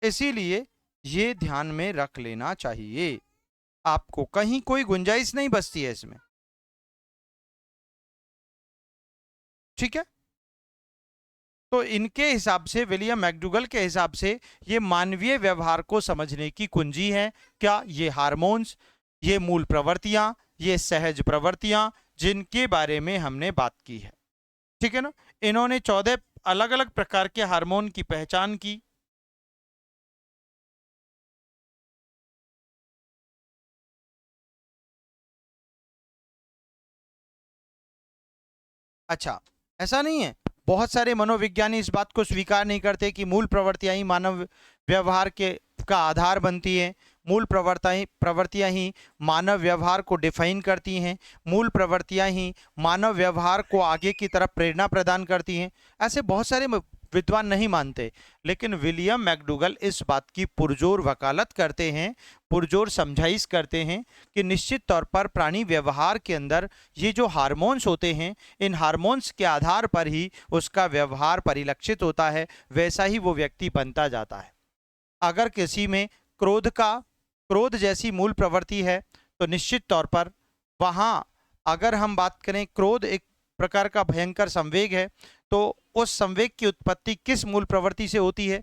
इसीलिए ये ध्यान में रख लेना चाहिए, आपको कहीं कोई गुंजाइश नहीं बचती है इसमें। ठीक है, तो इनके हिसाब से, विलियम मैकडूगल के हिसाब से, ये मानवीय व्यवहार को समझने की कुंजी है। क्या? ये हार्मोन्स, ये मूल प्रवृत्तियां, ये सहज प्रवृत्तियां जिनके बारे में हमने बात की है। ठीक है ना? इन्होंने 14 अलग अलग प्रकार के हार्मोन की पहचान की। अच्छा, ऐसा नहीं है, बहुत सारे मनोविज्ञानी इस बात को स्वीकार नहीं करते कि मूल प्रवृत्तियां ही मानव व्यवहार के का आधार बनती हैं, मूल प्रवृत्तियां ही मानव व्यवहार को डिफाइन करती हैं, मूल प्रवृत्तियां ही मानव व्यवहार को आगे की तरफ प्रेरणा प्रदान करती हैं। ऐसे बहुत सारे विद्वान नहीं मानते, लेकिन विलियम मैकडूगल इस बात की पुरजोर वकालत करते हैं, पुरजोर समझाइश करते हैं कि निश्चित तौर पर प्राणी व्यवहार के अंदर ये जो हार्मोन्स होते हैं, इन हार्मोन्स के आधार पर ही उसका व्यवहार परिलक्षित होता है, वैसा ही वो व्यक्ति बनता जाता है। अगर किसी में क्रोध जैसी मूल प्रवृत्ति है तो निश्चित तौर पर वहां, अगर हम बात करें, क्रोध एक प्रकार का भयंकर संवेग है, तो उस संवेग की उत्पत्ति किस मूल प्रवृत्ति से होती है?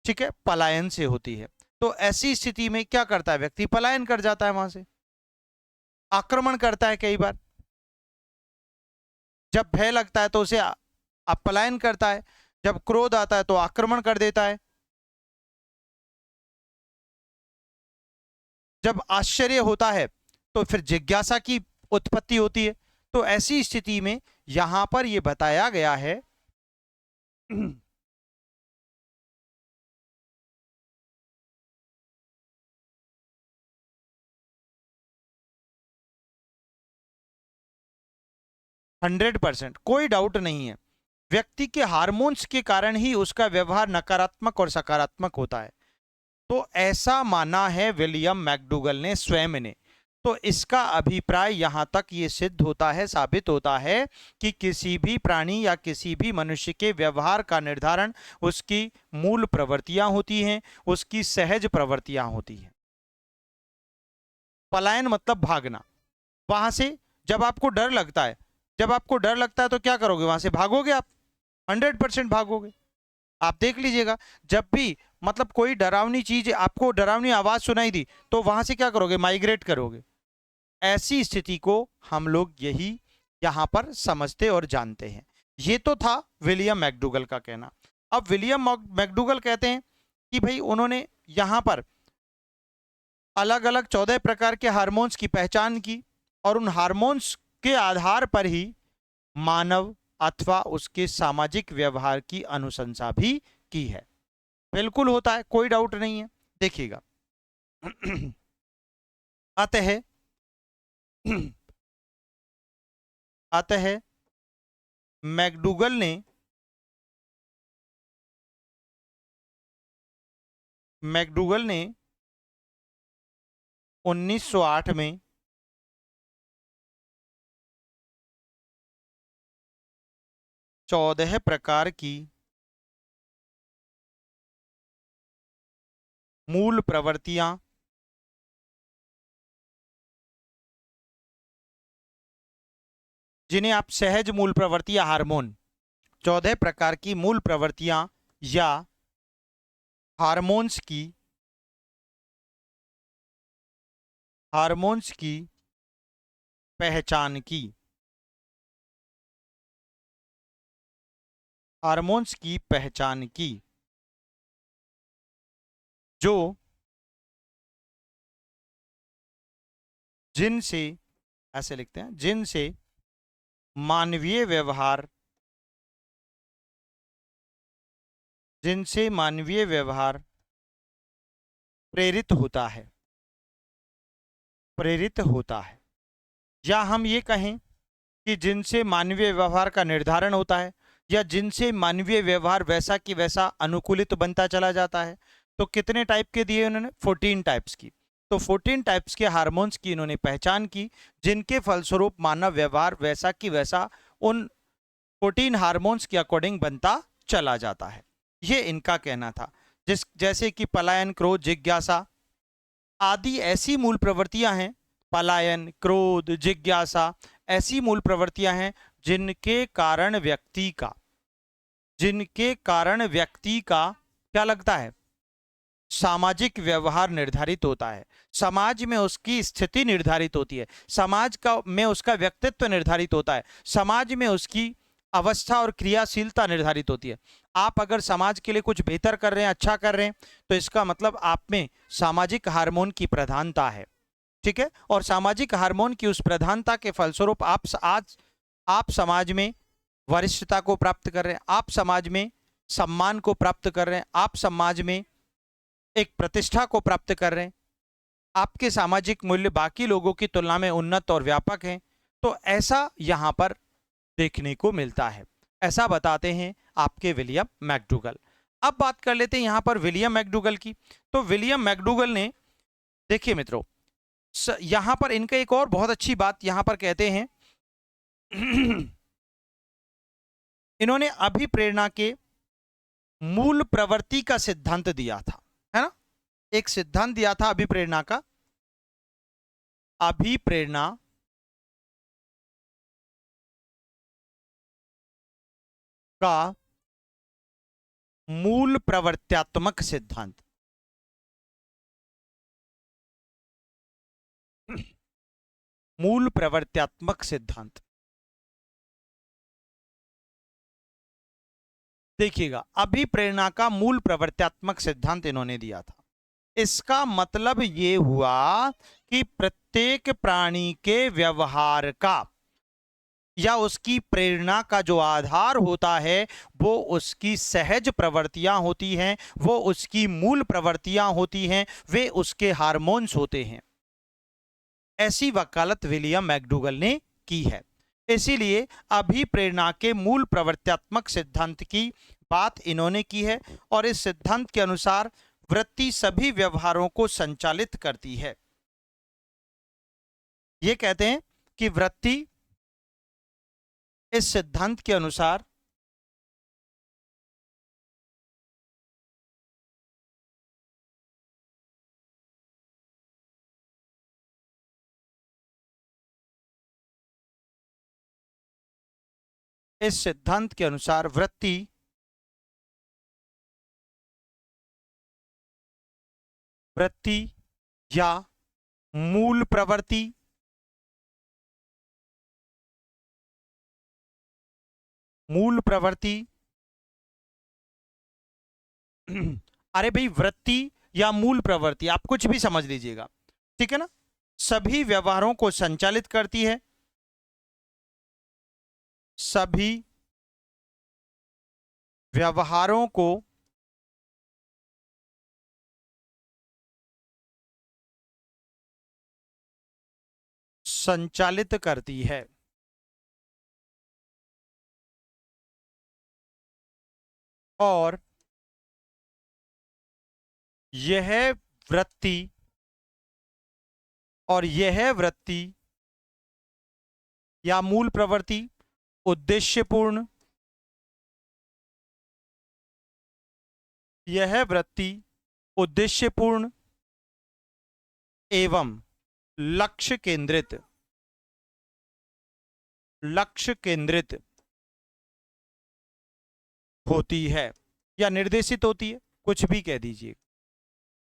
ठीक है, पलायन से होती है। तो ऐसी स्थिति में क्या करता है व्यक्ति? पलायन कर जाता है वहां से, आक्रमण करता है कई बार। जब भय लगता है तो उसे पलायन करता है, जब क्रोध आता है तो आक्रमण कर देता है, जब आश्चर्य होता है तो फिर जिज्ञासा की उत्पत्ति होती है। तो ऐसी स्थिति में यहां पर यह बताया गया है 100%, कोई डाउट नहीं है, व्यक्ति के हार्मोन्स के कारण ही उसका व्यवहार नकारात्मक और सकारात्मक होता है। तो ऐसा माना है विलियम मैकडूगल ने स्वयं ने। तो इसका अभिप्राय यहां तक ये सिद्ध होता है, साबित होता है कि किसी भी प्राणी या किसी भी मनुष्य के व्यवहार का निर्धारण उसकी मूल प्रवृत्तियां होती हैं, उसकी सहज प्रवृत्तियां होती हैं। पलायन मतलब भागना, वहां से जब आपको डर लगता है, जब आपको डर लगता है तो क्या करोगे? वहां से भागोगे आप, 100% भागोगे। आप देख लीजिएगा, जब भी मतलब कोई डरावनी चीज, आपको डरावनी आवाज सुनाई दी, तो वहां से क्या करोगे? माइग्रेट करोगे। ऐसी स्थिति को हम लोग यही यहां पर समझते और जानते हैं। ये तो था विलियम मैकडूगल का कहना। अब विलियम मैकडूगल कहते हैं कि भाई उन्होंने यहां पर अलग अलग 14 प्रकार के हार्मोन्स की पहचान की, और उन हार्मोन्स के आधार पर ही मानव अथवा उसके सामाजिक व्यवहार की अनुशंसा भी की है। बिल्कुल होता है, कोई डाउट नहीं है। देखिएगा अतः अतः मैकडूगल ने मैकडूगल ने 1908 में चौदह प्रकार की मूल प्रवृत्तियां जिन्हें आप सहज मूल प्रवृत्ति या हार्मोन, 14 प्रकार की मूल प्रवृत्तियां या हार्मोन्स की पहचान की। हार्मोन्स की पहचान की जो जिनसे, ऐसे लिखते हैं, जिनसे मानवीय व्यवहार, जिनसे मानवीय व्यवहार प्रेरित होता है, प्रेरित होता है। या हम ये कहें कि जिनसे मानवीय व्यवहार का निर्धारण होता है, या जिनसे मानवीय व्यवहार वैसा कि वैसा अनुकूलित बनता चला जाता है। तो कितने टाइप के दिए उन्होंने? 14 टाइप्स की। तो 14 टाइप्स के हार्मोन्स की इन्होंने पहचान की, जिनके फलस्वरूप मानव व्यवहार वैसा कि वैसा उन 14 हार्मोन्स के अकॉर्डिंग बनता चला जाता है। ये इनका कहना था। जैसे कि पलायन, क्रोध, जिज्ञासा आदि ऐसी मूल प्रवृत्तियां हैं, पलायन, क्रोध, जिज्ञासा ऐसी मूल प्रवृत्तियां हैं जिनके कारण व्यक्ति का क्या लगता है? सामाजिक व्यवहार निर्धारित होता है, समाज में उसकी स्थिति निर्धारित होती है, समाज का में उसका व्यक्तित्व निर्धारित होता है, समाज में उसकी अवस्था और क्रियाशीलता निर्धारित होती है। आप अगर समाज के लिए कुछ बेहतर कर रहे हैं, अच्छा कर रहे हैं, तो इसका मतलब आप में सामाजिक हार्मोन की प्रधानता है। ठीक है। और सामाजिक हार्मोन की उस प्रधानता के फलस्वरूप आप समाज में वरिष्ठता को प्राप्त कर रहे हैं, आप समाज में सम्मान को प्राप्त कर रहे हैं, आप समाज में एक प्रतिष्ठा को प्राप्त कर रहे हैं, आपके सामाजिक मूल्य बाकी लोगों की तुलना में उन्नत और व्यापक हैं। तो ऐसा यहां पर देखने को मिलता है, ऐसा बताते हैं आपके विलियम मैकडूगल। अब बात कर लेते हैं यहां पर विलियम मैकडूगल की। तो विलियम मैकडूगल ने, देखिए मित्रों, यहां पर इनका एक और बहुत अच्छी बात यहां पर कहते हैं इन्होंने अभिप्रेरणा के मूल प्रवृत्ति का सिद्धांत दिया था, है ना? एक सिद्धांत दिया था अभिप्रेरणा का। अभिप्रेरणा का मूल प्रवर्त्यात्मक सिद्धांत। मूल प्रवर्त्यात्मक सिद्धांत, देखिएगा, अभिप्रेरणा का मूल प्रवर्त्यात्मक सिद्धांत इन्होंने दिया था। इसका मतलब ये हुआ कि प्रत्येक प्राणी के व्यवहार का या उसकी प्रेरणा का जो आधार होता है वो उसकी सहज प्रवृत्तियां होती हैं, वो उसकी मूल प्रवृत्तियां होती हैं, वे उसके हार्मोन्स होते हैं। ऐसी वकालत विलियम मैकडूगल ने की है। इसीलिए अभिप्रेरणा के मूल प्रवर्त्यात्मक सिद्धांत की बात इन्होंने की है। और इस सिद्धांत के अनुसार वृत्ति सभी व्यवहारों को संचालित करती है। ये कहते हैं कि वृत्ति इस सिद्धांत के अनुसार वृत्ति या मूल प्रवृत्ति अरे भाई, वृत्ति या मूल प्रवृत्ति आप कुछ भी समझ लीजिएगा, ठीक है ना? सभी व्यवहारों को संचालित करती है, सभी व्यवहारों को संचालित करती है। और यह वृत्ति और यह वृत्ति या मूल प्रवृत्ति उद्देश्यपूर्ण, यह वृत्ति उद्देश्यपूर्ण एवं लक्ष्य केंद्रित होती है या निर्देशित होती है, कुछ भी कह दीजिए,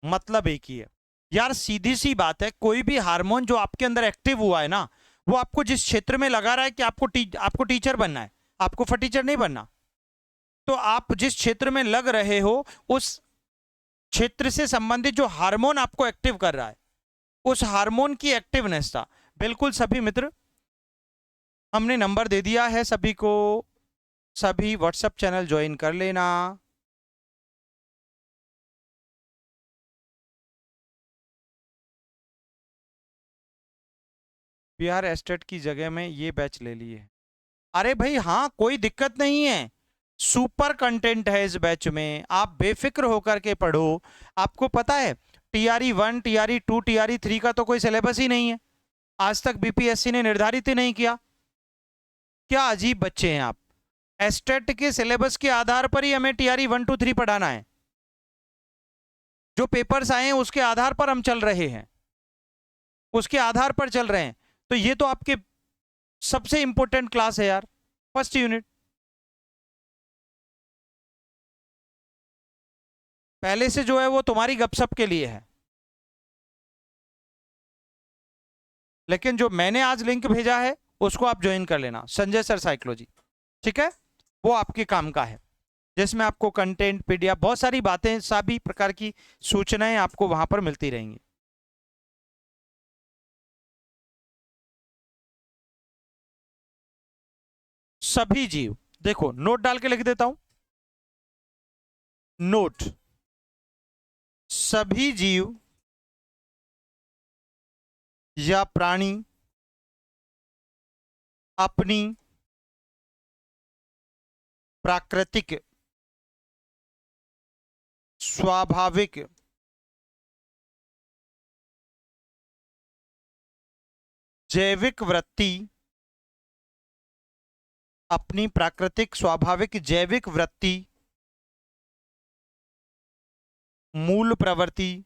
मतलब एक ही है यार। सीधी सी बात है, कोई भी हार्मोन जो आपके अंदर एक्टिव हुआ है ना, वो आपको जिस क्षेत्र में लगा रहा है कि आपको टीचर बनना है, आपको फटीचर नहीं बनना, तो आप जिस क्षेत्र में लग रहे हो उस क्षेत्र से संबंधित जो हार्मोन आपको एक्टिव कर रहा है, उस हार्मोन की एक्टिवनेस था। बिल्कुल सभी मित्र, हमने नंबर दे दिया है सभी को, सभी व्हाट्सएप चैनल ज्वाइन कर लेना। बिहार एस्टेट की जगह में ये बैच ले लिए। अरे भाई हाँ, कोई दिक्कत नहीं है, सुपर कंटेंट है इस बैच में, आप बेफिक्र होकर के पढ़ो। आपको पता है TRE 1, TRE 2, TRE 3 का तो कोई सिलेबस ही नहीं है, आज तक BPSC ने निर्धारित ही नहीं किया। क्या अजीब बच्चे हैं आप। एस्टेट के सिलेबस के आधार पर ही हमें TRE 1, 2, 3 पढ़ाना है, जो पेपर्स आए हैं उसके आधार पर हम चल रहे हैं, उसके आधार पर चल रहे हैं। तो ये तो आपके सबसे इंपॉर्टेंट क्लास है यार, फर्स्ट यूनिट। पहले से जो है वो तुम्हारी गपशप के लिए है, लेकिन जो मैंने आज लिंक भेजा है उसको आप ज्वाइन कर लेना, संजय सर साइकोलॉजी, ठीक है, वो आपके काम का है, जिसमें आपको कंटेंट, PDF, बहुत सारी बातें, सभी प्रकार की सूचनाएं आपको वहां पर मिलती रहेंगी। सभी जीव, देखो नोट डाल के लिख देता हूं, नोट, सभी जीव या प्राणी अपनी प्राकृतिक स्वाभाविक जैविक वृत्ति, अपनी प्राकृतिक स्वाभाविक जैविक वृत्ति, मूल प्रवृत्ति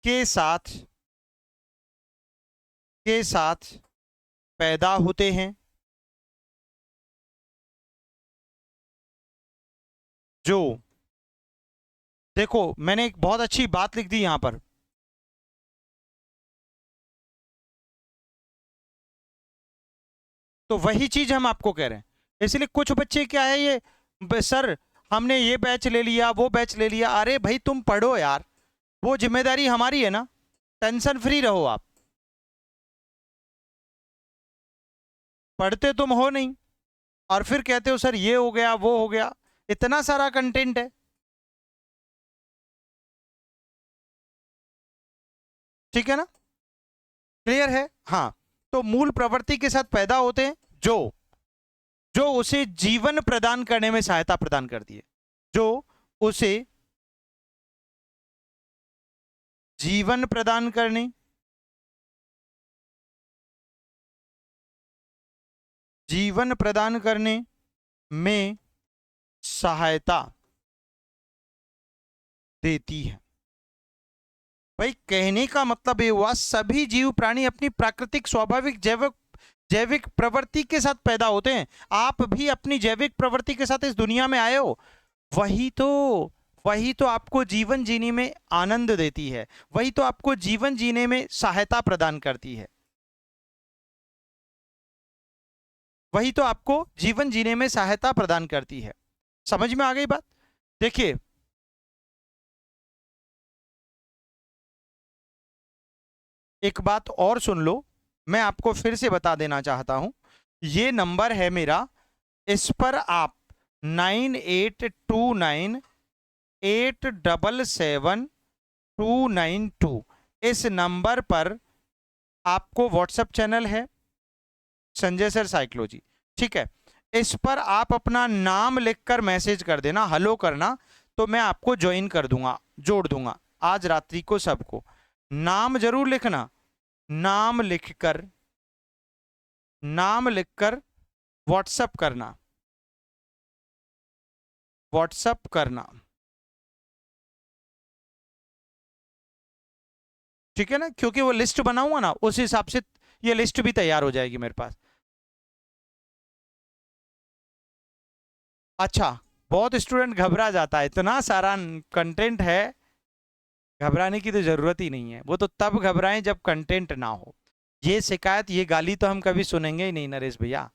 के साथ पैदा होते हैं, जो, देखो मैंने एक बहुत अच्छी बात लिख दी यहां पर, तो वही चीज हम आपको कह रहे हैं। इसलिए कुछ बच्चे क्या है, ये सर हमने ये बैच ले लिया, वो बैच ले लिया, अरे भाई तुम पढ़ो यार, वो जिम्मेदारी हमारी है ना, टेंशन फ्री रहो आप, पढ़ते तुम हो नहीं और फिर कहते हो सर ये हो गया वो हो गया, इतना सारा कंटेंट है, ठीक है ना, क्लियर है। हाँ, तो मूल प्रवृत्ति के साथ पैदा होते हैं, जो जो उसे जीवन प्रदान करने में सहायता प्रदान करती है, जो उसे जीवन प्रदान करने, जीवन प्रदान करने में सहायता देती है। भाई कहने का मतलब ये हुआ, सभी जीव प्राणी अपनी प्राकृतिक स्वाभाविक जैविक प्रवृत्ति के साथ पैदा होते हैं। आप भी अपनी जैविक प्रवृत्ति के साथ इस दुनिया में आए हो, वही तो आपको जीवन जीने में आनंद देती है, वही तो आपको जीवन जीने में सहायता प्रदान करती है, वही तो आपको जीवन जीने में सहायता प्रदान करती है। समझ में आ गई बात। देखिए एक बात और सुन लो, मैं आपको फिर से बता देना चाहता हूं, ये नंबर है मेरा, इस पर आप 9829877292 इस नंबर पर आपको व्हाट्सएप चैनल है संजय सर साइकोलॉजी, ठीक है, इस पर आप अपना नाम लिखकर मैसेज कर देना, हेलो करना, तो मैं आपको ज्वाइन कर दूंगा, जोड़ दूंगा, आज रात्रि को सबको। नाम जरूर लिखना, नाम लिखकर, नाम लिखकर व्हाट्सएप करना, व्हाट्सएप करना, ठीक है ना, क्योंकि वो लिस्ट बनाऊंगा ना उस हिसाब से ये लिस्ट भी तैयार हो जाएगी मेरे पास। अच्छा, बहुत स्टूडेंट घबरा जाता है, इतना सारा कंटेंट है, घबराने की तो जरूरत ही नहीं है। वो तो तब घबराएं जब कंटेंट ना हो। ये शिकायत, ये गाली तो हम कभी सुनेंगे ही नहीं नरेश भैया।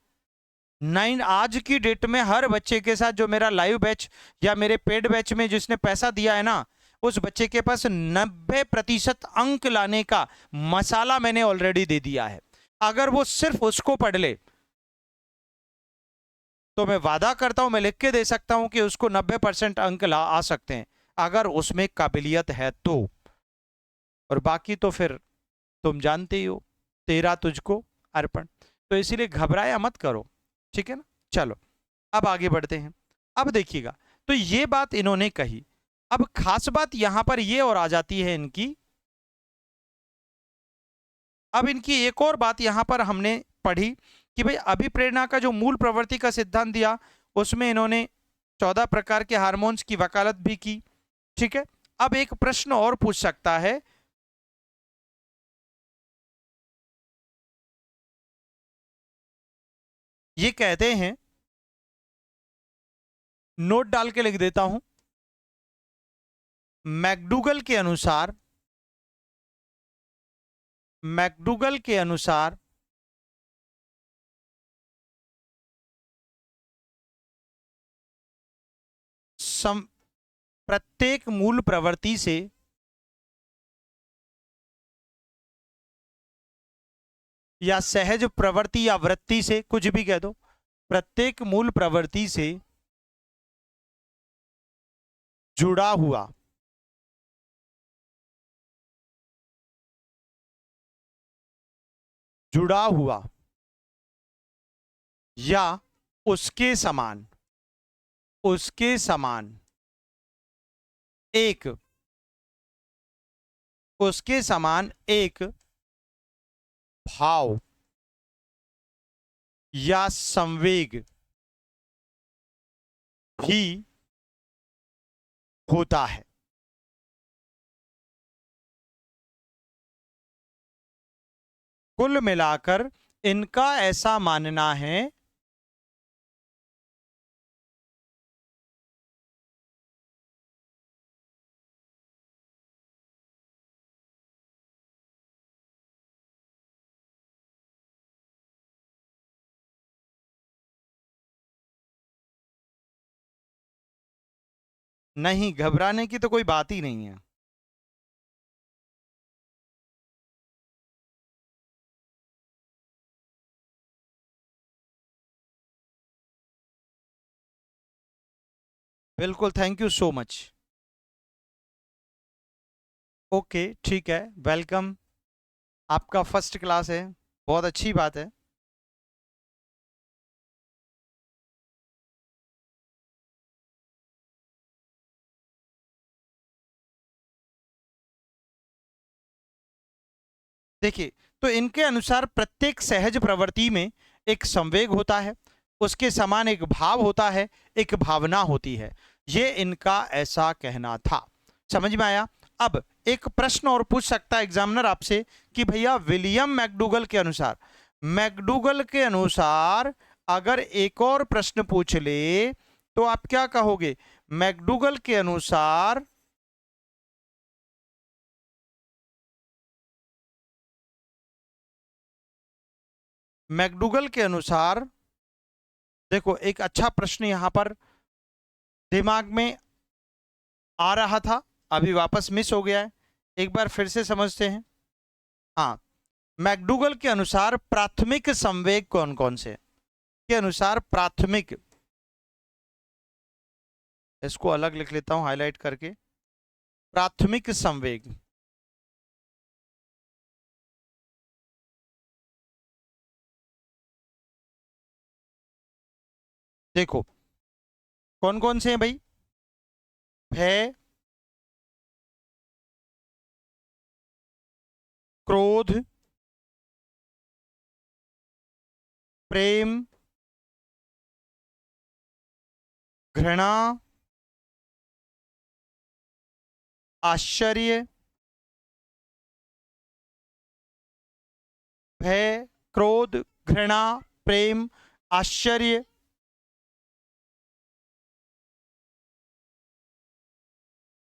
आज की डेट में हर बच्चे के साथ जो मेरा लाइव बैच या मेरे पेड बैच में जिसने पैसा दिया है ना, उस बच्चे के पास 90% अंक लाने का मसाला मैंने ऑलरेडी दे दिया है। अगर वो सिर्फ उसको पढ़ ले तो मैं वादा करता हूं, मैं लिख के दे सकता हूं कि उसको 90% अंक ला आ सकते हैं, अगर उसमें काबिलियत है तो। और बाकी तो फिर तुम जानते ही हो, तेरा तुझको अर्पण। तो इसीलिए घबराया मत करो, ठीक है ना। चलो अब आगे बढ़ते हैं। अब देखिएगा, तो ये बात इन्होंने कही। अब खास बात यहां पर ये और आ जाती है इनकी। अब इनकी एक और बात यहां पर हमने पढ़ी कि भाई अभिप्रेरणा का जो मूल प्रवृत्ति का सिद्धांत दिया, उसमें इन्होंने 14 प्रकार के हार्मोन्स की वकालत भी की, ठीक है। अब एक प्रश्न और पूछ सकता है, ये कहते हैं, नोट डाल के लिख देता हूं, मैकडूगल के अनुसार, मैकडूगल के अनुसार प्रत्येक मूल प्रवृत्ति से या सहज प्रवृत्ति या वृत्ति से, कुछ भी कह दो, प्रत्येक मूल प्रवृत्ति से जुड़ा हुआ जुड़ा हुआ या उसके समान, उसके समान एक, उसके समान एक भाव या संवेग भी होता है। कुल मिलाकर इनका ऐसा मानना है नहीं, घबराने की तो कोई बात ही नहीं है। बिल्कुल, thank you so much. Okay ठीक है, वेलकम, आपका फर्स्ट क्लास है, बहुत अच्छी बात है। देखिए, तो इनके अनुसार प्रत्येक सहज प्रवृत्ति में एक संवेग होता है, उसके समान एक भाव होता है, एक भावना होती है। ये इनका ऐसा कहना था। समझ में आया। अब एक प्रश्न और पूछ सकता है एग्जामिनर आपसे कि भैया विलियम मैकडूगल के अनुसार, मैकडूगल के अनुसार अगर एक और प्रश्न पूछ ले तो आप क्या कहोगे? मैकडूगल के अनुसार मैकडूगल के अनुसार देखो, एक अच्छा प्रश्न यहां पर दिमाग में आ रहा था, अभी वापस मिस हो गया है, एक बार फिर से समझते हैं। हाँ, मैकडूगल के अनुसार प्राथमिक संवेग कौन कौन से के अनुसार प्राथमिक, इसको अलग लिख लेता हूं हाईलाइट करके, प्राथमिक संवेग, देखो कौन कौन से हैं भाई? भय, क्रोध, प्रेम, घृणा, आश्चर्य, भय, क्रोध, घृणा, प्रेम, आश्चर्य।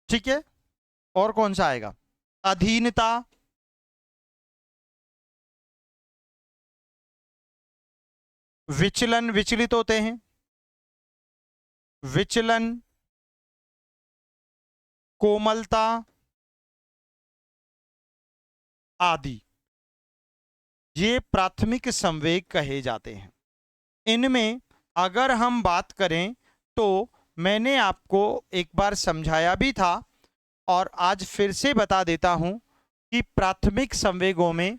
ठीक है, और कौन सा आएगा? अधीनता, विचलन, विचलित होते हैं, विचलन, कोमलता आदि, ये प्राथमिक संवेग कहे जाते हैं। इनमें अगर हम बात करें तो मैंने आपको एक बार समझाया भी था और आज फिर से बता देता हूं कि प्राथमिक संवेगों में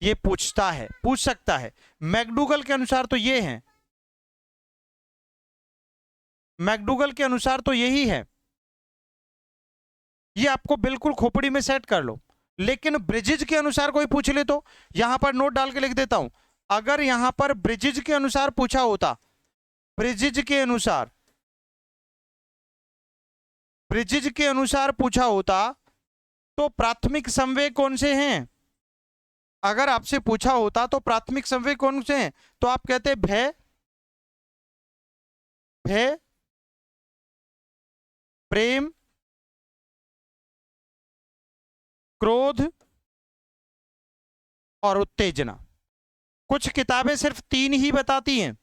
ये पूछ सकता है। मैकडूगल के अनुसार तो ये है, मैकडूगल के अनुसार तो यही है, ये आपको बिल्कुल खोपड़ी में सेट कर लो। लेकिन ब्रिजिज के अनुसार कोई पूछ ले तो यहां पर नोट डाल के लिख देता हूं। अगर यहां पर ब्रिजिज के अनुसार पूछा होता, ब्रिजिज के अनुसार, ब्रिजिज के अनुसार पूछा होता तो प्राथमिक संवेग कौन से हैं? अगर आपसे पूछा होता तो प्राथमिक संवेग कौन से हैं, तो आप कहते भय, भय, प्रेम, क्रोध और उत्तेजना। कुछ किताबें सिर्फ तीन ही बताती हैं,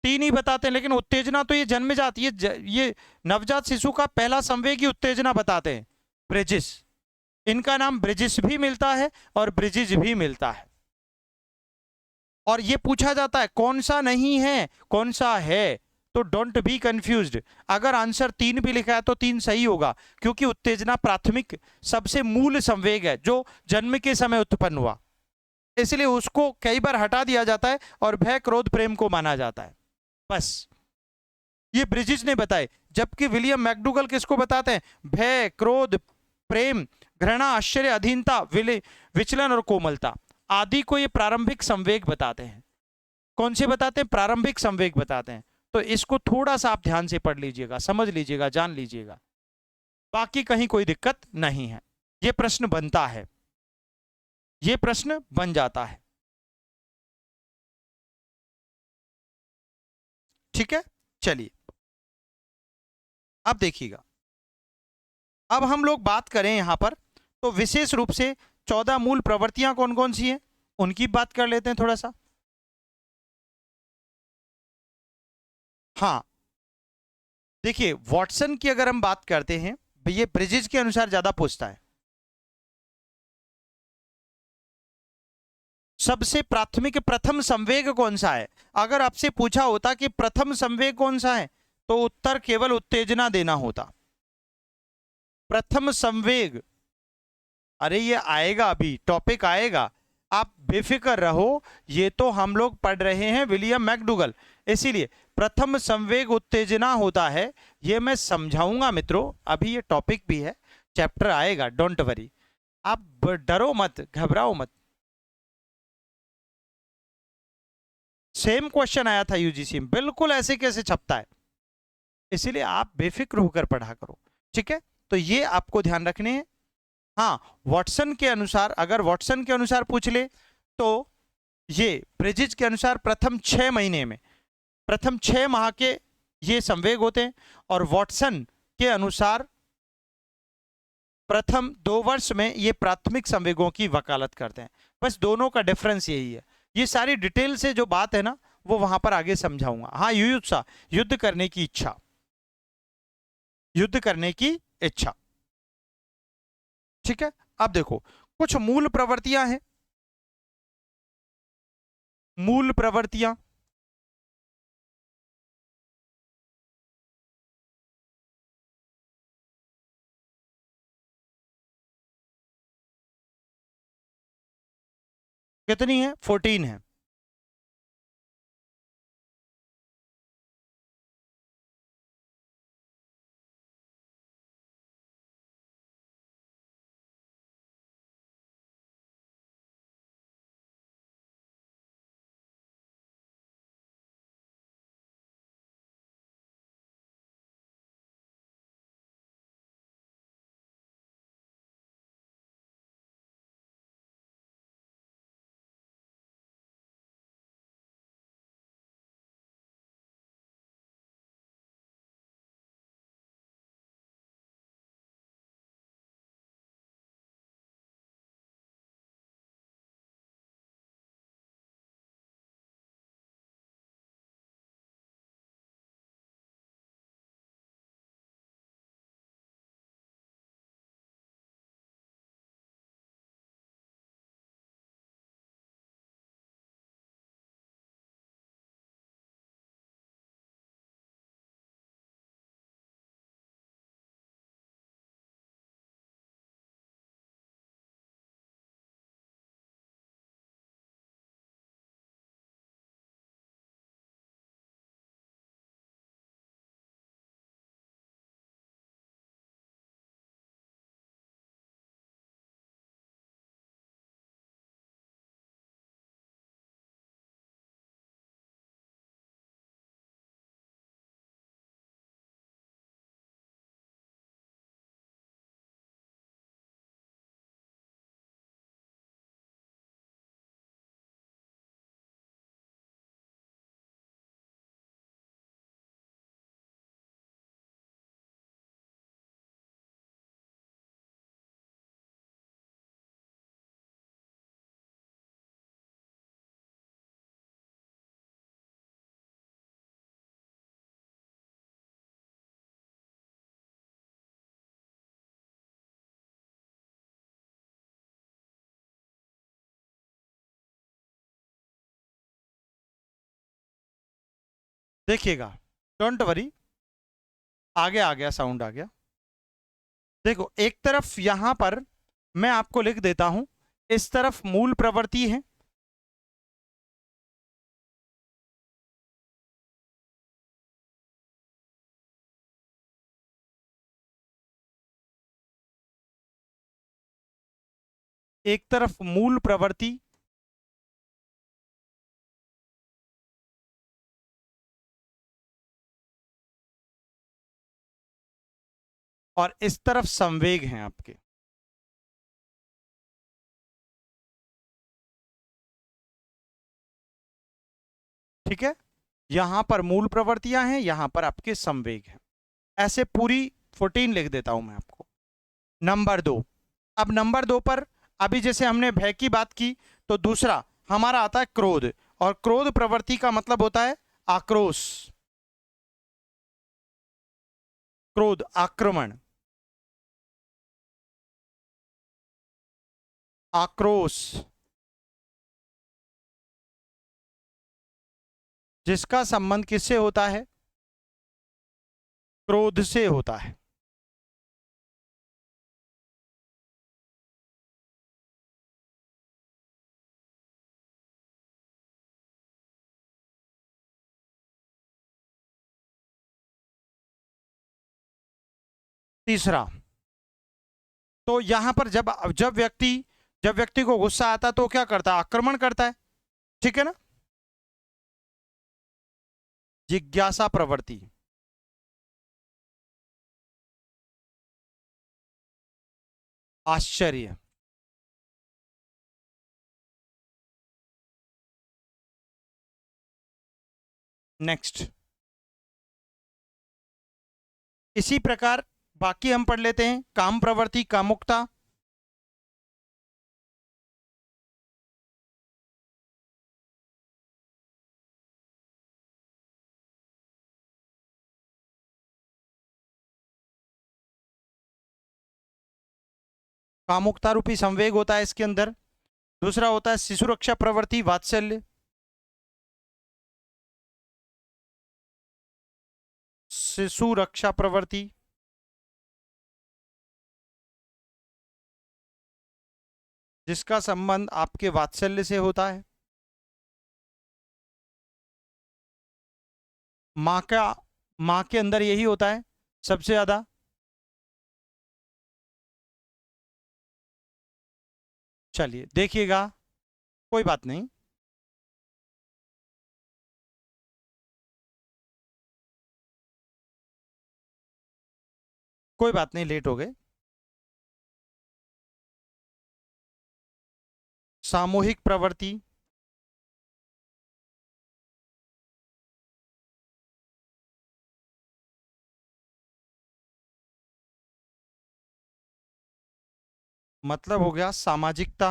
तीन ही बताते हैं, लेकिन उत्तेजना तो ये जन्म जाती है, ये नवजात शिशु का पहला संवेग ही उत्तेजना बताते हैं, ब्रिजिस। इनका नाम ब्रिजिस भी मिलता है और ब्रिजिज भी मिलता है। और ये पूछा जाता है कौन सा नहीं है, कौन सा है, तो डोंट बी कंफ्यूज्ड। अगर आंसर तीन भी लिखा है तो तीन सही होगा, क्योंकि उत्तेजना प्राथमिक सबसे मूल संवेग है जो जन्म के समय उत्पन्न हुआ, इसलिए उसको कई बार हटा दिया जाता है और भय, क्रोध, प्रेम को माना जाता है। बस ये ब्रिजिस ने बताए, जबकि विलियम मैकडूगल किसको बताते हैं? भय, क्रोध, प्रेम, घृणा, आश्चर्य, अधीनता, विचलन और कोमलता आदि को ये प्रारंभिक संवेग बताते हैं। कौन से बताते हैं? प्रारंभिक संवेग बताते हैं। तो इसको थोड़ा सा आप ध्यान से पढ़ लीजिएगा, समझ लीजिएगा, जान लीजिएगा, बाकी कहीं कोई दिक्कत नहीं है। ये प्रश्न बनता है, ये प्रश्न बन जाता है। ठीक है, चलिए अब देखिएगा। अब हम लोग बात करें यहां पर तो विशेष रूप से 14 मूल प्रवृत्तियां कौन कौन सी हैं उनकी बात कर लेते हैं थोड़ा सा। हाँ, देखिए वॉटसन की अगर हम बात करते हैं, ये ब्रिजिज के अनुसार ज्यादा पूछता है। सबसे प्राथमिक प्रथम संवेग कौन सा है? अगर आपसे पूछा होता कि प्रथम संवेग कौन सा है, तो उत्तर केवल उत्तेजना देना होता। प्रथम संवेग, अरे ये आएगा, अभी टॉपिक आएगा, आप बेफिक्र रहो। ये तो हम लोग पढ़ रहे हैं विलियम मैकडूगल, इसीलिए प्रथम संवेग उत्तेजना होता है, ये मैं समझाऊंगा मित्रों। अभी ये टॉपिक भी है, चैप्टर आएगा, डोंट वरी, आप डरो मत, घबराओ मत। सेम क्वेश्चन आया था यूजीसी में, बिल्कुल ऐसे कैसे छपता है, इसीलिए आप बेफिक्र होकर पढ़ा करो। ठीक है, तो ये आपको ध्यान रखने हैं। हाँ, वॉटसन के अनुसार, अगर वॉटसन के अनुसार पूछ ले तो ये ब्रिजिज के अनुसार प्रथम 6 महीने में, प्रथम 6 माह के ये संवेग होते हैं, और वॉटसन के अनुसार प्रथम 2 वर्ष में ये प्राथमिक संवेगों की वकालत करते हैं। बस दोनों का डिफरेंस यही है। ये सारी डिटेल से जो बात है ना, वो वहां पर आगे समझाऊंगा। हाँ, युयुत्सा, युद्ध करने की इच्छा, युद्ध करने की इच्छा। ठीक है, अब देखो कुछ मूल प्रवृत्तियां हैं, मूल प्रवृत्तियां। कितनी है? 14 है। देखिएगा, डोंट वरी, आगे आ गया, साउंड आ गया। देखो, एक तरफ यहां पर मैं आपको लिख देता हूं, इस तरफ मूल प्रवृत्ति है, एक तरफ मूल प्रवृत्ति और इस तरफ संवेग हैं आपके। ठीक है, यहां पर मूल प्रवृत्तियां हैं, यहां पर आपके संवेग हैं। ऐसे पूरी 14 लिख देता हूं मैं आपको। नंबर 2, अब नंबर 2 पर अभी जैसे हमने भय की बात की, तो दूसरा हमारा आता है क्रोध, और क्रोध प्रवृत्ति का मतलब होता है आक्रोश, क्रोध, आक्रमण, आक्रोश, जिसका संबंध किससे होता है? क्रोध से होता है। तीसरा, तो यहां पर जब जब व्यक्ति को गुस्सा आता है तो क्या करता है? आक्रमण करता है, ठीक है ना? जिज्ञासा प्रवृत्ति, आश्चर्य, नेक्स्ट। इसी प्रकार बाकी हम पढ़ लेते हैं। काम प्रवृत्ति, कामुकता, कामुकता रूपी संवेग होता है इसके अंदर। दूसरा होता है शिशु रक्षा प्रवृत्ति, वात्सल्य, शिशु रक्षा प्रवृत्ति, जिसका संबंध आपके वात्सल्य से होता है। माँ का, माँ के अंदर यही होता है सबसे ज्यादा। चलिए देखिएगा, कोई बात नहीं, कोई बात नहीं, लेट हो गए। सामूहिक प्रवृत्ति, मतलब हो गया सामाजिकता,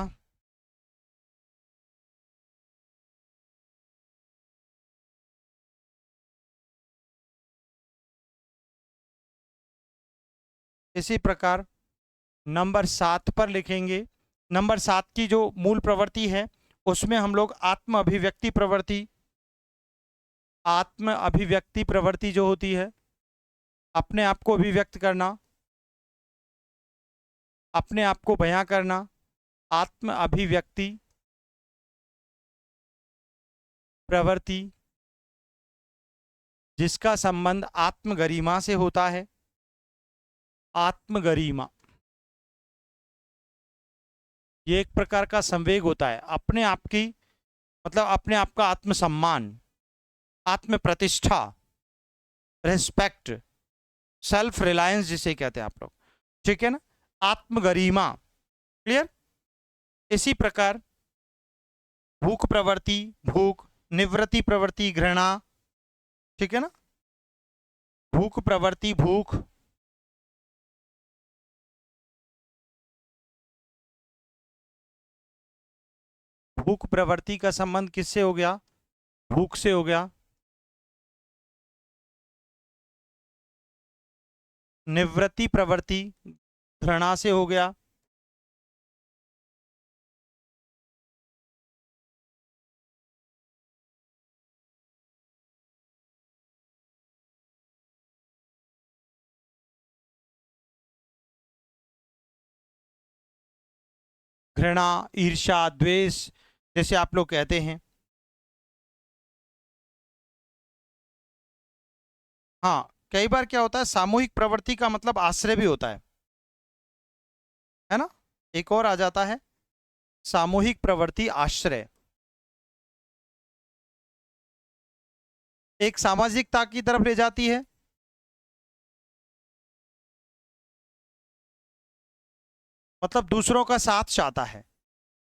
इसी प्रकार नंबर 7 पर लिखेंगे। नंबर 7 की जो मूल प्रवृत्ति है, उसमें हम लोग आत्म अभिव्यक्ति प्रवृत्ति, आत्म अभिव्यक्ति प्रवृत्ति जो होती है, अपने आप को अभिव्यक्त करना, अपने आप को बयां करना, आत्म अभिव्यक्ति प्रवृत्ति, जिसका संबंध आत्मगरिमा से होता है। आत्मगरिमा, ये एक प्रकार का संवेग होता है, अपने आप की, मतलब अपने आप का आत्मसम्मान, आत्म प्रतिष्ठा, रेस्पेक्ट, सेल्फ रिलायंस जिसे कहते हैं आप लोग, ठीक है ना? आत्मगरिमा, क्लियर? इसी प्रकार भूख प्रवृत्ति, भूख, निवृत्ति प्रवृत्ति, घृणा, ठीक है ना? भूख प्रवृत्ति, भूख, भूख प्रवृत्ति का संबंध किससे हो गया? भूख से हो गया। निवृत्ति प्रवृत्ति घृणा से हो गया। घृणा, ईर्ष्या, द्वेष, जैसे आप लोग कहते हैं। हाँ, कई बार क्या होता है, सामूहिक प्रवृत्ति का मतलब आश्रय भी होता है ना। एक और आ जाता है सामूहिक प्रवृत्ति आश्रय, एक सामाजिकता की तरफ ले जाती है। मतलब दूसरों का साथ चाहता है,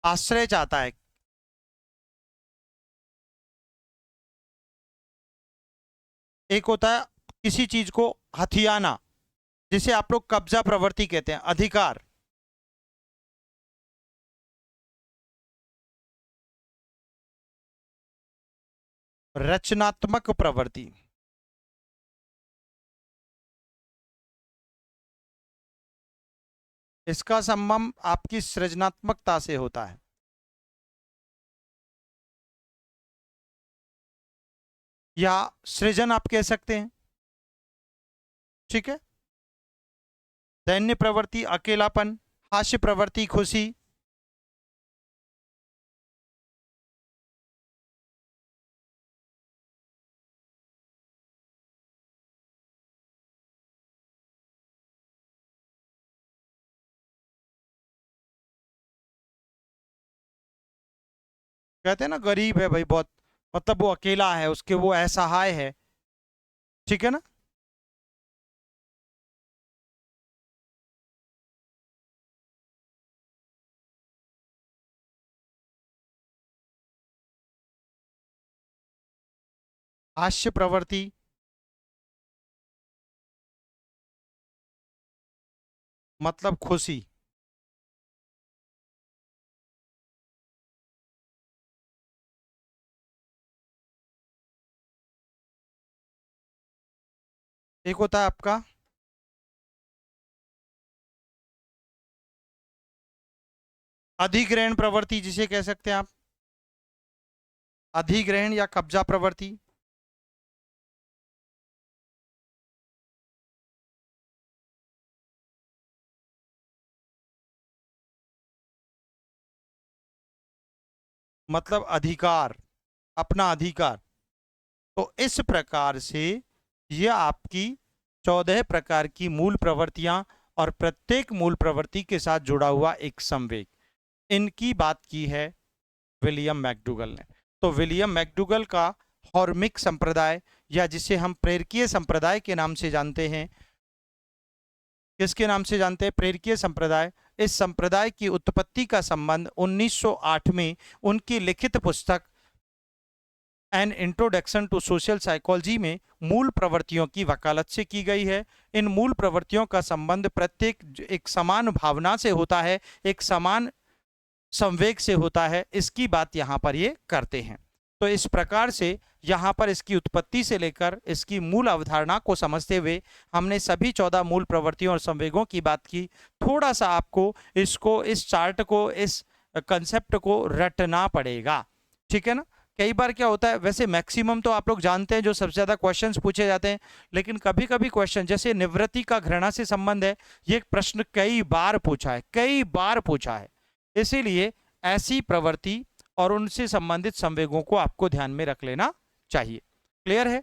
आश्रय चाहता है। एक होता है किसी चीज को हथियाना, जिसे आप लोग कब्जा प्रवृत्ति कहते हैं, अधिकार। रचनात्मक प्रवृत्ति, इसका संबंध आपकी सृजनात्मकता से होता है। या सृजन आप कह सकते हैं, ठीक है। दैन्य प्रवृत्ति अकेलापन, हास्य प्रवृत्ति खुशी। कहते हैं ना गरीब है भाई बहुत, मतलब वो अकेला है, उसके वो असहाय है, ठीक है ना। हास्य प्रवृत्ति, मतलब खुशी। एक होता है आपका अधिग्रहण प्रवृत्ति, जिसे कह सकते हैं आप अधिग्रहण या कब्जा प्रवृत्ति। मतलब अधिकार, अपना अधिकार। तो इस प्रकार से यह आपकी 14 प्रकार की मूल प्रवृत्तियां और प्रत्येक मूल प्रवृत्ति के साथ जुड़ा हुआ एक संवेग, इनकी बात की है विलियम मैकडूगल ने। तो विलियम मैकडूगल का हॉर्मिक संप्रदाय, या जिसे हम प्रेरकीय संप्रदाय के नाम से जानते हैं, किसके नाम से जानते हैं, प्रेरकीय संप्रदाय। इस संप्रदाय की उत्पत्ति का संबंध 1908 में उनकी लिखित पुस्तक an introduction to social psychology में मूल प्रवृत्तियों की वकालत से की गई है। इन मूल प्रवृत्तियों का संबंध प्रत्येक एक समान भावना से होता है, एक समान संवेग से होता है, इसकी बात यहाँ पर ये करते हैं। तो इस प्रकार से यहाँ पर इसकी उत्पत्ति से लेकर इसकी मूल अवधारणा को समझते हुए हमने सभी 14 मूल प्रवृत्तियों और संवेगों की बात की। थोड़ा सा आपको इसको, इस चार्ट को, इस कंसेप्ट को रटना पड़ेगा, ठीक है ना। कई बार क्या होता है, वैसे मैक्सिमम तो आप लोग जानते हैं जो सबसे ज्यादा क्वेश्चंस पूछे जाते हैं, लेकिन कभी कभी क्वेश्चन जैसे निवृत्ति का घृणा से संबंध है, ये प्रश्न कई बार पूछा है, कई बार पूछा है। इसीलिए ऐसी प्रवृत्ति और उनसे संबंधित संवेगों को आपको ध्यान में रख लेना चाहिए। क्लियर है।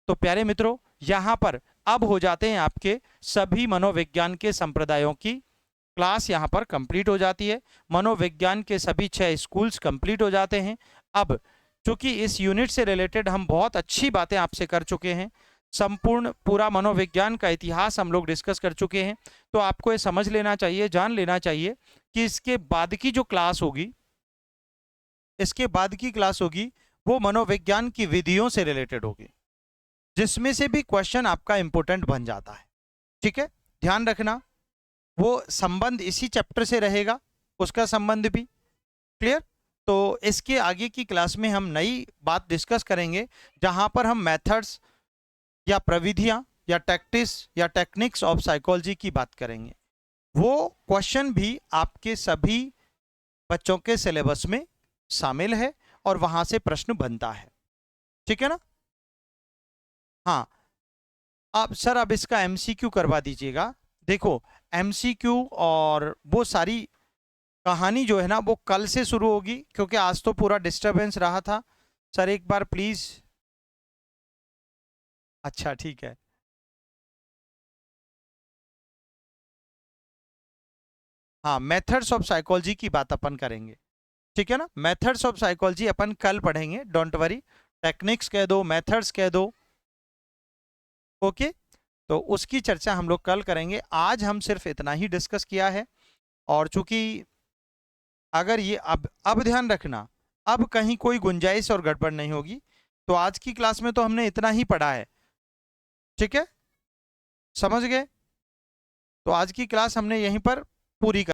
तो प्यारे मित्रों, यहां पर अब हो जाते हैं आपके सभी मनोविज्ञान के संप्रदायों की क्लास यहां पर कंप्लीट हो जाती है। मनोविज्ञान के सभी 6 स्कूल्स कंप्लीट हो जाते हैं। अब चूंकि इस यूनिट से रिलेटेड हम बहुत अच्छी बातें आपसे कर चुके हैं, संपूर्ण पूरा मनोविज्ञान का इतिहास हम लोग डिस्कस कर चुके हैं, तो आपको ये समझ लेना चाहिए, जान लेना चाहिए कि इसके बाद की जो क्लास होगी, इसके बाद की क्लास होगी वो मनोविज्ञान की विधियों से रिलेटेड होगी, जिसमें से भी क्वेश्चन आपका इंपॉर्टेंट बन जाता है, ठीक है। ध्यान रखना, वो संबंध इसी चैप्टर से रहेगा, उसका संबंध भी। क्लियर। तो इसके आगे की क्लास में हम नई बात डिस्कस करेंगे, जहां पर हम मेथड्स या प्रविधियां या टैक्टिक्स या टेक्निक्स ऑफ साइकोलॉजी की बात करेंगे। वो क्वेश्चन भी आपके सभी बच्चों के सिलेबस में शामिल है और वहां से प्रश्न बनता है, ठीक है ना। हाँ, अब सर अब इसका एमसीक्यू करवा दीजिएगा। देखो, एमसीक्यू और वो सारी कहानी जो है ना वो कल से शुरू होगी, क्योंकि आज तो पूरा डिस्टरबेंस रहा था। सर एक बार प्लीज। अच्छा ठीक है। हाँ, मेथड्स ऑफ साइकोलॉजी की बात अपन करेंगे, ठीक है ना। मेथड्स ऑफ साइकोलॉजी अपन कल पढ़ेंगे, डोंट वरी। टेक्निक्स कह दो, मेथड्स कह दो, ओके। तो उसकी चर्चा हम लोग कल करेंगे, आज हम सिर्फ इतना ही डिस्कस किया है। और चूंकि अगर ये अब ध्यान रखना, अब कहीं कोई गुंजाइश और गड़बड़ नहीं होगी। तो आज की क्लास में तो हमने इतना ही पढ़ा है, ठीक है, समझ गए। तो आज की क्लास हमने यहीं पर पूरी कर